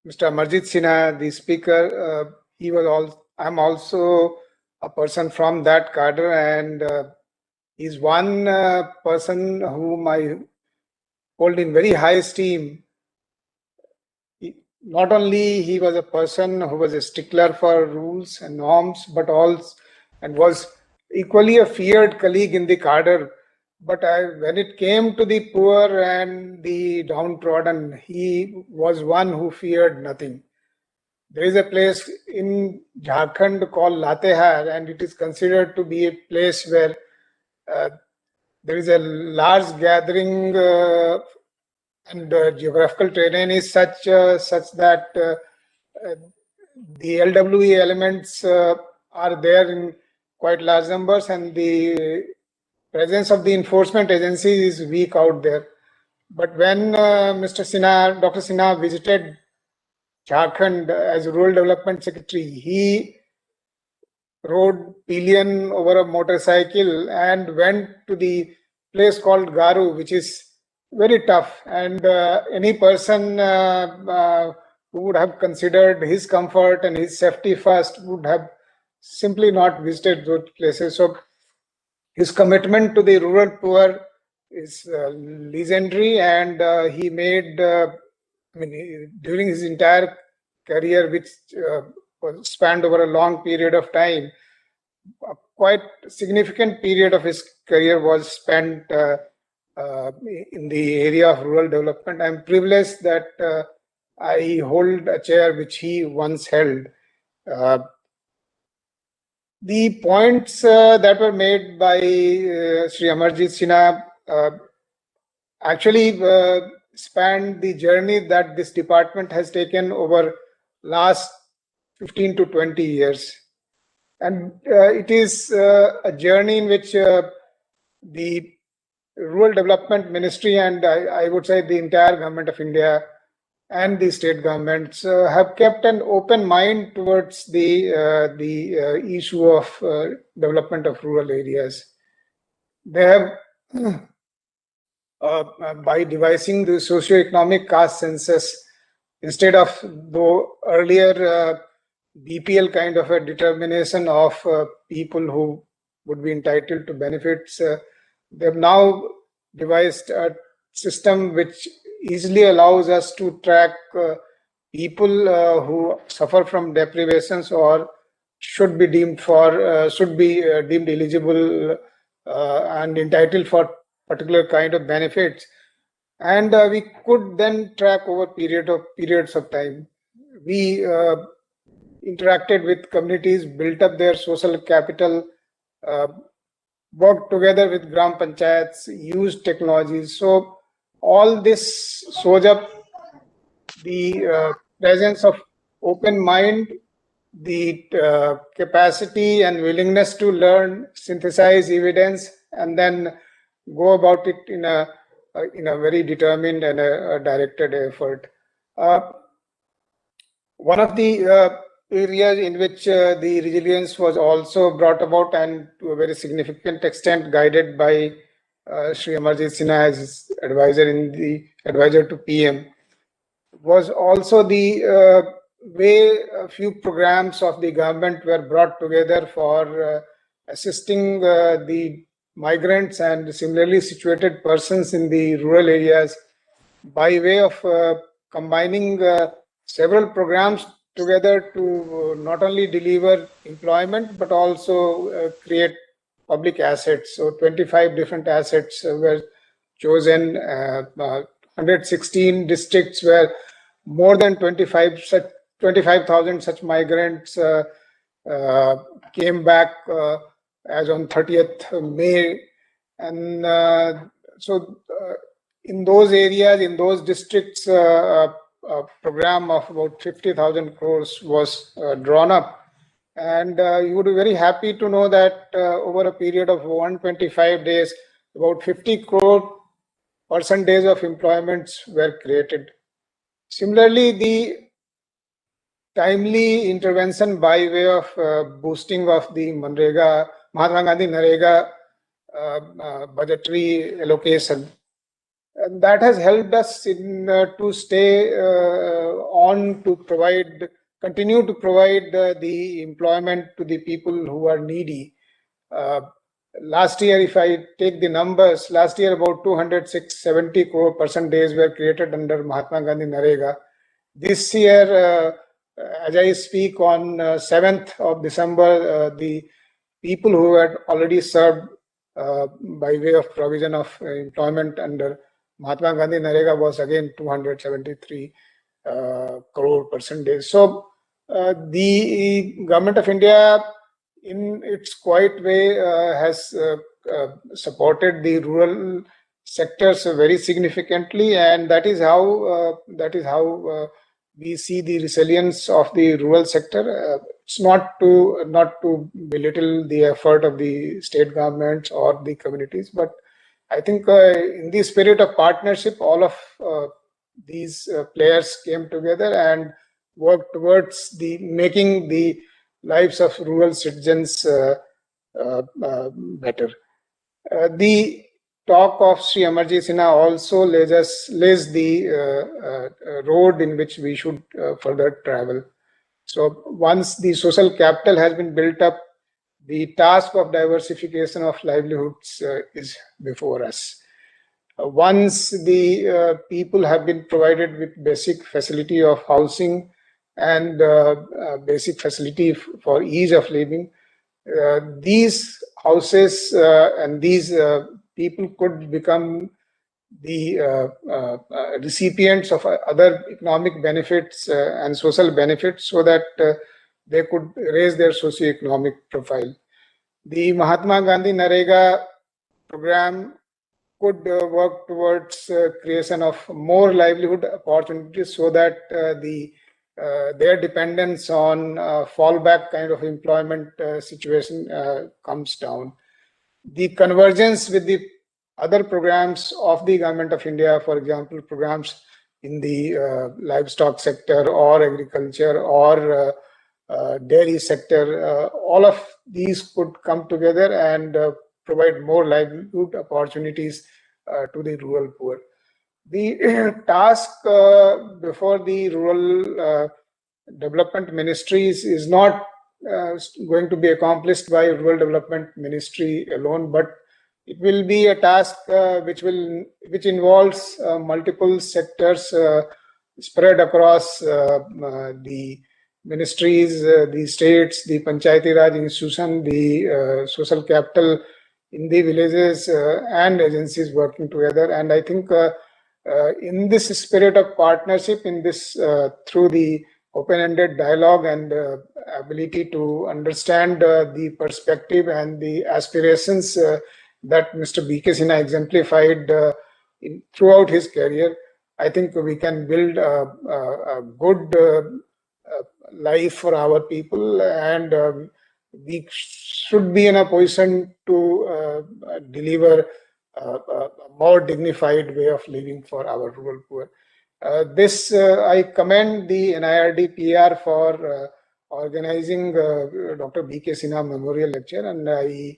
Amarjit Sinha, the speaker, I'm also a person from that cadre, and he's one person whom I hold in very high esteem. Not only he was a person who was a stickler for rules and norms, but also and was equally a feared colleague in the cadre. But when it came to the poor and the downtrodden, he was one who feared nothing. There is a place in Jharkhand called Latehar, and it is considered to be a place where there is a large gathering and geographical terrain is such that the LWE elements are there in quite large numbers, and the presence of the enforcement agencies is weak out there. But when Dr. Sinha visited Jharkhand as Rural Development Secretary, he rode pillion over a motorcycle and went to the place called Garu, which is very tough, and any person who would have considered his comfort and his safety first would have simply not visited those places. So his commitment to the rural poor is legendary, and he made, during his entire career, which was spanned over a long period of time, a quite significant period of his career was spent in the area of rural development. I'm privileged that I hold a chair which he once held. The points that were made by Sri Amarjit Sinha actually spanned the journey that this department has taken over last 15 to 20 years. And it is a journey in which the Rural Development Ministry and I would say the entire government of India and the state governments have kept an open mind towards the issue of development of rural areas. They have, by devising the socio-economic caste census, instead of the earlier BPL kind of a determination of people who would be entitled to benefits, they've now devised a system which easily allows us to track people who suffer from deprivations or should be deemed deemed eligible and entitled for particular kind of benefits, and we could then track over periods of time. We interacted with communities, built up their social capital, worked together with Gram Panchayats, used technologies. So all this shows up the presence of open mind, the capacity and willingness to learn, synthesize evidence, and then go about it in a very determined and a directed effort. One of the areas in which the resilience was also brought about, and to a very significant extent guided by Sri Amarjit Sinha as advisor to PM, was also the way a few programs of the government were brought together for assisting the migrants and similarly situated persons in the rural areas by way of combining several programs together to not only deliver employment but also create public assets. So 25 different assets were chosen, 116 districts where more than 25,000 such migrants came back as on 30th May. And so in those areas, in those districts, a program of about 50,000 crores was drawn up. And you would be very happy to know that over a period of 125 days, about 50 crore person days of employments were created. Similarly, the timely intervention by way of boosting of the Mahatma Gandhi Narega budgetary allocation, and that has helped us in to stay on to continue to provide the employment to the people who are needy. Last year, if I take the numbers, last year about 270 crore person days were created under Mahatma Gandhi Narega. This year, as I speak, on 7th of December, the people who had already served by way of provision of employment under Mahatma Gandhi Narega was again 273 crore person days. So the government of India, in its quiet way, has supported the rural sectors very significantly, and that is how we see the resilience of the rural sector. It's not to belittle the effort of the state governments or the communities, but I think in the spirit of partnership, all of these players came together and worked towards making the lives of rural citizens better. The talk of Sri Amarjit Sinha also lays the road in which we should further travel. So once the social capital has been built up, the task of diversification of livelihoods is before us. Once the people have been provided with basic facility of housing and basic facility for ease of living, these houses and these people could become the recipients of other economic benefits and social benefits so that they could raise their socio-economic profile. The Mahatma Gandhi Narega program could work towards creation of more livelihood opportunities so that their dependence on fallback kind of employment situation comes down. The convergence with the other programs of the Government of India, for example, programs in the livestock sector or agriculture or dairy sector, all of these could come together and provide more livelihood opportunities to the rural poor. The task before the rural development ministries is not going to be accomplished by rural development ministry alone, but it will be a task which involves multiple sectors spread across the ministries, the states, the Panchayati Raj institution, the social capital in the villages and agencies working together. And I think in this spirit of partnership, in this through the open-ended dialogue and ability to understand the perspective and the aspirations that Mr. B.K. Sinha exemplified throughout his career, I think we can build a good life for our people, and we should be in a position to deliver a more dignified way of living for our rural poor. I commend the NIRD PR for organizing Dr. B.K. Sinha Memorial Lecture, and I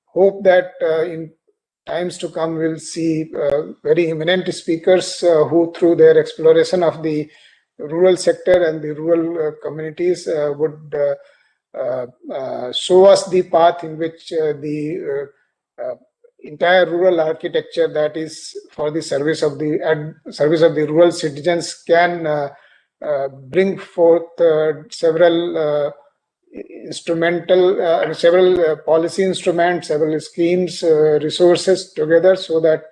hope that in times to come we'll see very eminent speakers who, through their exploration of the rural sector and the rural communities, would show us the path in which the entire rural architecture that is for the service of the rural citizens can bring forth several policy instruments, several schemes, resources together so that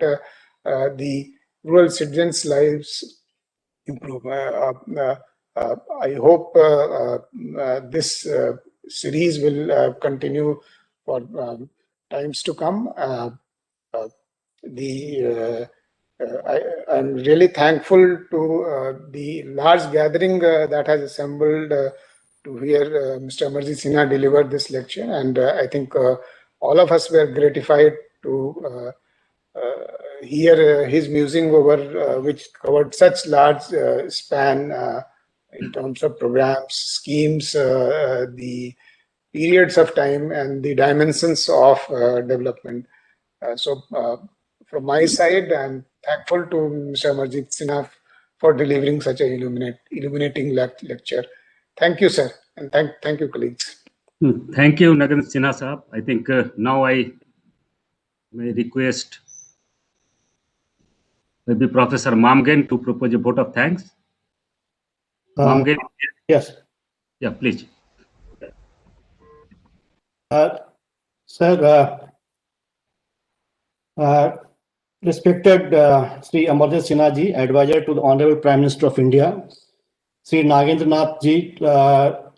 the rural citizens' lives improve. I hope this series will continue for times to come. I'm really thankful to the large gathering that has assembled to hear Mr. Amarjit Sinha deliver this lecture, and I think all of us were gratified to hear his musing over which covered such large span in terms of programs, schemes, the periods of time, and the dimensions of development. So from my side, I'm thankful to Mr. Amarjit Sinha for delivering such an illuminating lecture. Thank you, sir, and thank you, colleagues. Thank you, Nagan Sinha Sahab. I think now I may request maybe Professor Mamgen to propose a vote of thanks. Mamgen? Yes. Yeah, please. Sir, respected Sri Amarjit Sinha Ji, Advisor to the Honorable Prime Minister of India, Sri Nagendra Nath Ji,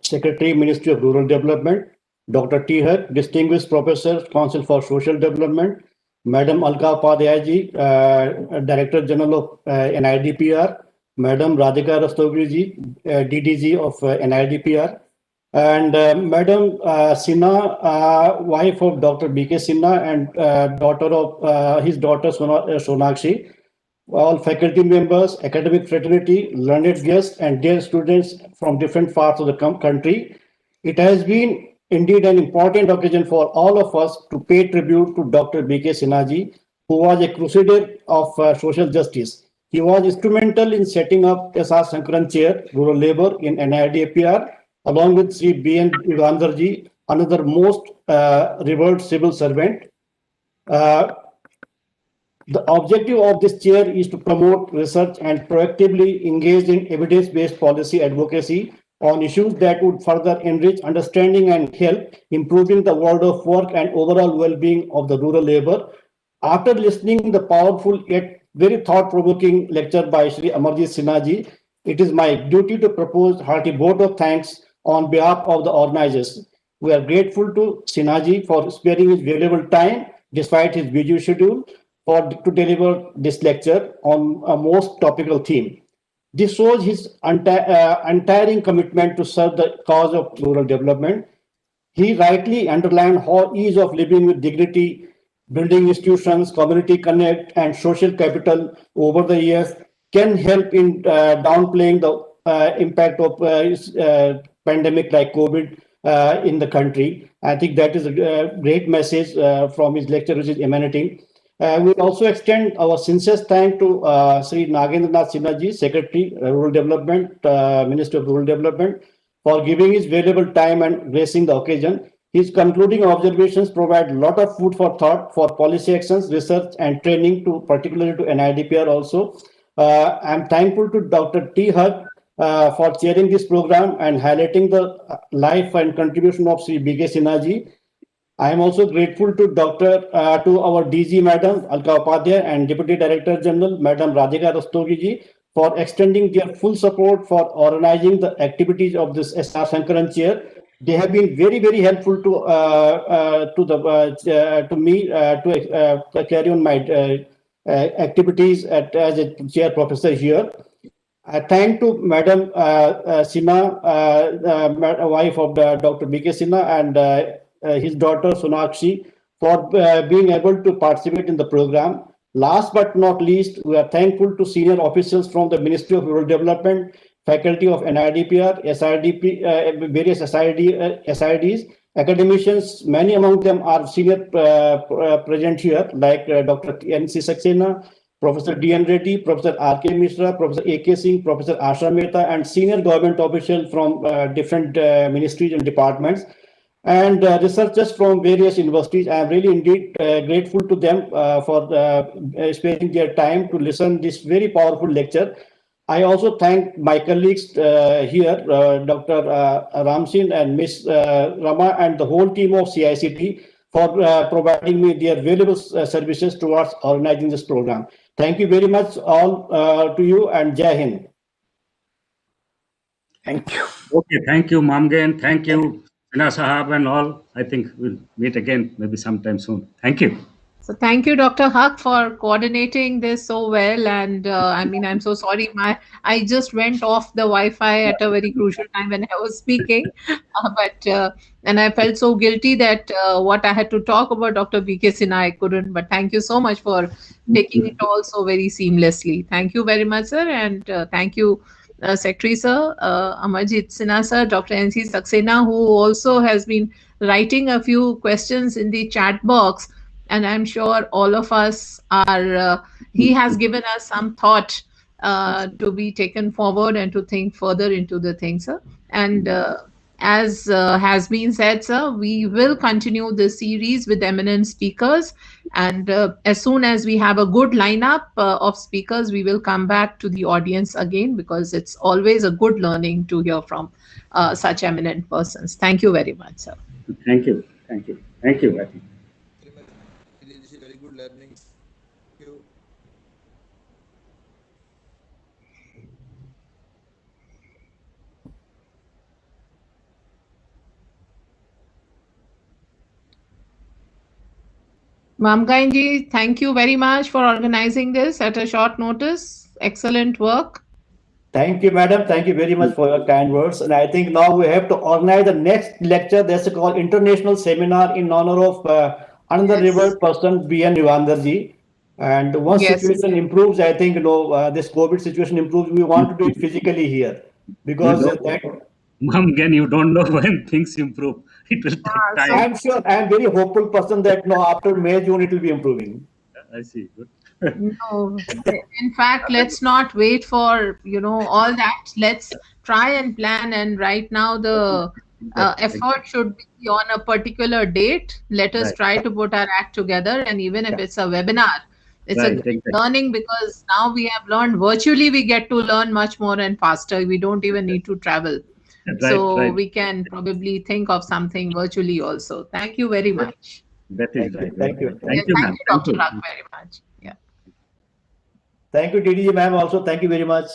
Secretary, Ministry of Rural Development, Dr. T. Har, Distinguished Professor, Council for Social Development, Madam Alka Upadhyay Ji, Director General of NIDPR, Madam Radhika Rastogi Ji, DDG of NIDPR, and Madam Sinha, wife of Dr. B.K. Sinha and daughter of his daughter Sonakshi, all faculty members, academic fraternity, learned guests, and dear students from different parts of the country. It has been indeed an important occasion for all of us to pay tribute to Dr. B.K. Sinha Ji, who was a crusader of social justice. He was instrumental in setting up S.R. Sankaran Chair, Rural Labor in NIDPR, along with Sri B.N. Yugandhar Ji, another most revered civil servant. The objective of this chair is to promote research and proactively engage in evidence-based policy advocacy on issues that would further enrich understanding and help improving the world of work and overall well-being of the rural labor. After listening to the powerful yet very thought-provoking lecture by Shri Amarjit Sinha ji. It is my duty to propose hearty vote of thanks on behalf of the organizers. We are grateful to Sinha ji for sparing his valuable time despite his busy schedule to deliver this lecture on a most topical theme. This shows his untiring commitment to serve the cause of rural development. He rightly underlined how ease of living with dignity, building institutions, community connect, and social capital over the years can help in downplaying the impact of pandemic like COVID in the country. I think that is a great message from his lecture, which is emanating. We also extend our sincere thanks to Sri Nagendranath Sinha ji, Secretary, Rural Development, Minister of Rural Development, for giving his valuable time and gracing the occasion. His concluding observations provide a lot of food for thought for policy actions, research, and training, particularly to NIDPR also. I'm thankful to Dr. T. Hug for chairing this program and highlighting the life and contribution of Sri B.K. Sinha ji. I am also grateful to to our DG Madam Alka Upadhyay and Deputy Director General Madam Radhika Rastogi ji for extending their full support for organizing the activities of this SR Sankaran chair. They have been very helpful to me to carry on my activities as a chair professor here. I thank to Madam Sinha, wife of Dr. B.K. Sinha, and his daughter Sonakshi for being able to participate in the program. Last but not least, we are thankful to senior officials from the Ministry of Rural Development, faculty of NIDPR, SRDP, various SIDs, academicians. Many among them are senior present here, like Dr. N.C. Saxena, Professor D.N. Reddy, Professor R.K. Mishra, Professor A.K. Singh, Professor Asha Mehta, and senior government officials from different ministries and departments, and researchers from various universities. I am really indeed grateful to them for sparing their time to listen this very powerful lecture. I also thank my colleagues here, Dr. Ramsin and Ms. Rama and the whole team of CICT for providing me their valuable services towards organizing this program. Thank you very much all to you, and Jai Hind. Thank you. Okay, thank you, Mamgen. Thank you, Sinha Sahab and all. I think we'll meet again maybe sometime soon. Thank you. So thank you, Dr. Huck, for coordinating this so well. And I mean, I'm so sorry. I just went off the Wi-Fi at a very crucial time when I was speaking. And I felt so guilty that what I had to talk about Dr. B.K. Sinha, I couldn't. But thank you so much for taking it all so very seamlessly. Thank you very much, sir. And thank you, Secretary, sir, Amarjit Sinha, sir, Dr. N.C. Saxena, who also has been writing a few questions in the chat box. And I'm sure all of us are, he has given us some thought to be taken forward and to think further into the things, sir. And as has been said, sir, we will continue this series with eminent speakers. And as soon as we have a good lineup of speakers, we will come back to the audience again, because it's always a good learning to hear from such eminent persons. Thank you very much, sir. Thank you. Thank you. Thank you, Betty. Very good learning. Thank you. Mamgainji, thank you very much for organizing this at a short notice. Excellent work. Thank you, madam. Thank you very much for your kind words. And I think now we have to organize the next lecture. That's called International Seminar in honor of another revered person, B.N. Rivandarji. And once situation improves, I think, this COVID situation improves, we want to do it physically here. Because Mamgen, you don't know when things improve. It will take time. I'm sure, I'm very hopeful person that after May, June, it will be improving. I see. Good. No, in fact, let's not wait for, all that. Let's try and plan. And right now, the effort should be on a particular date. Let us try to put our act together. And even if it's a webinar, it's a great learning, because now we have learned virtually, we get to learn much more and faster. We don't even need to travel. We can probably think of something virtually also. Thank you very much. That is right. Thank you. Thank you, ma'am. Thank you, Dr. Huck, very much. Yeah. Thank you, DDG ma'am. Also, thank you very much.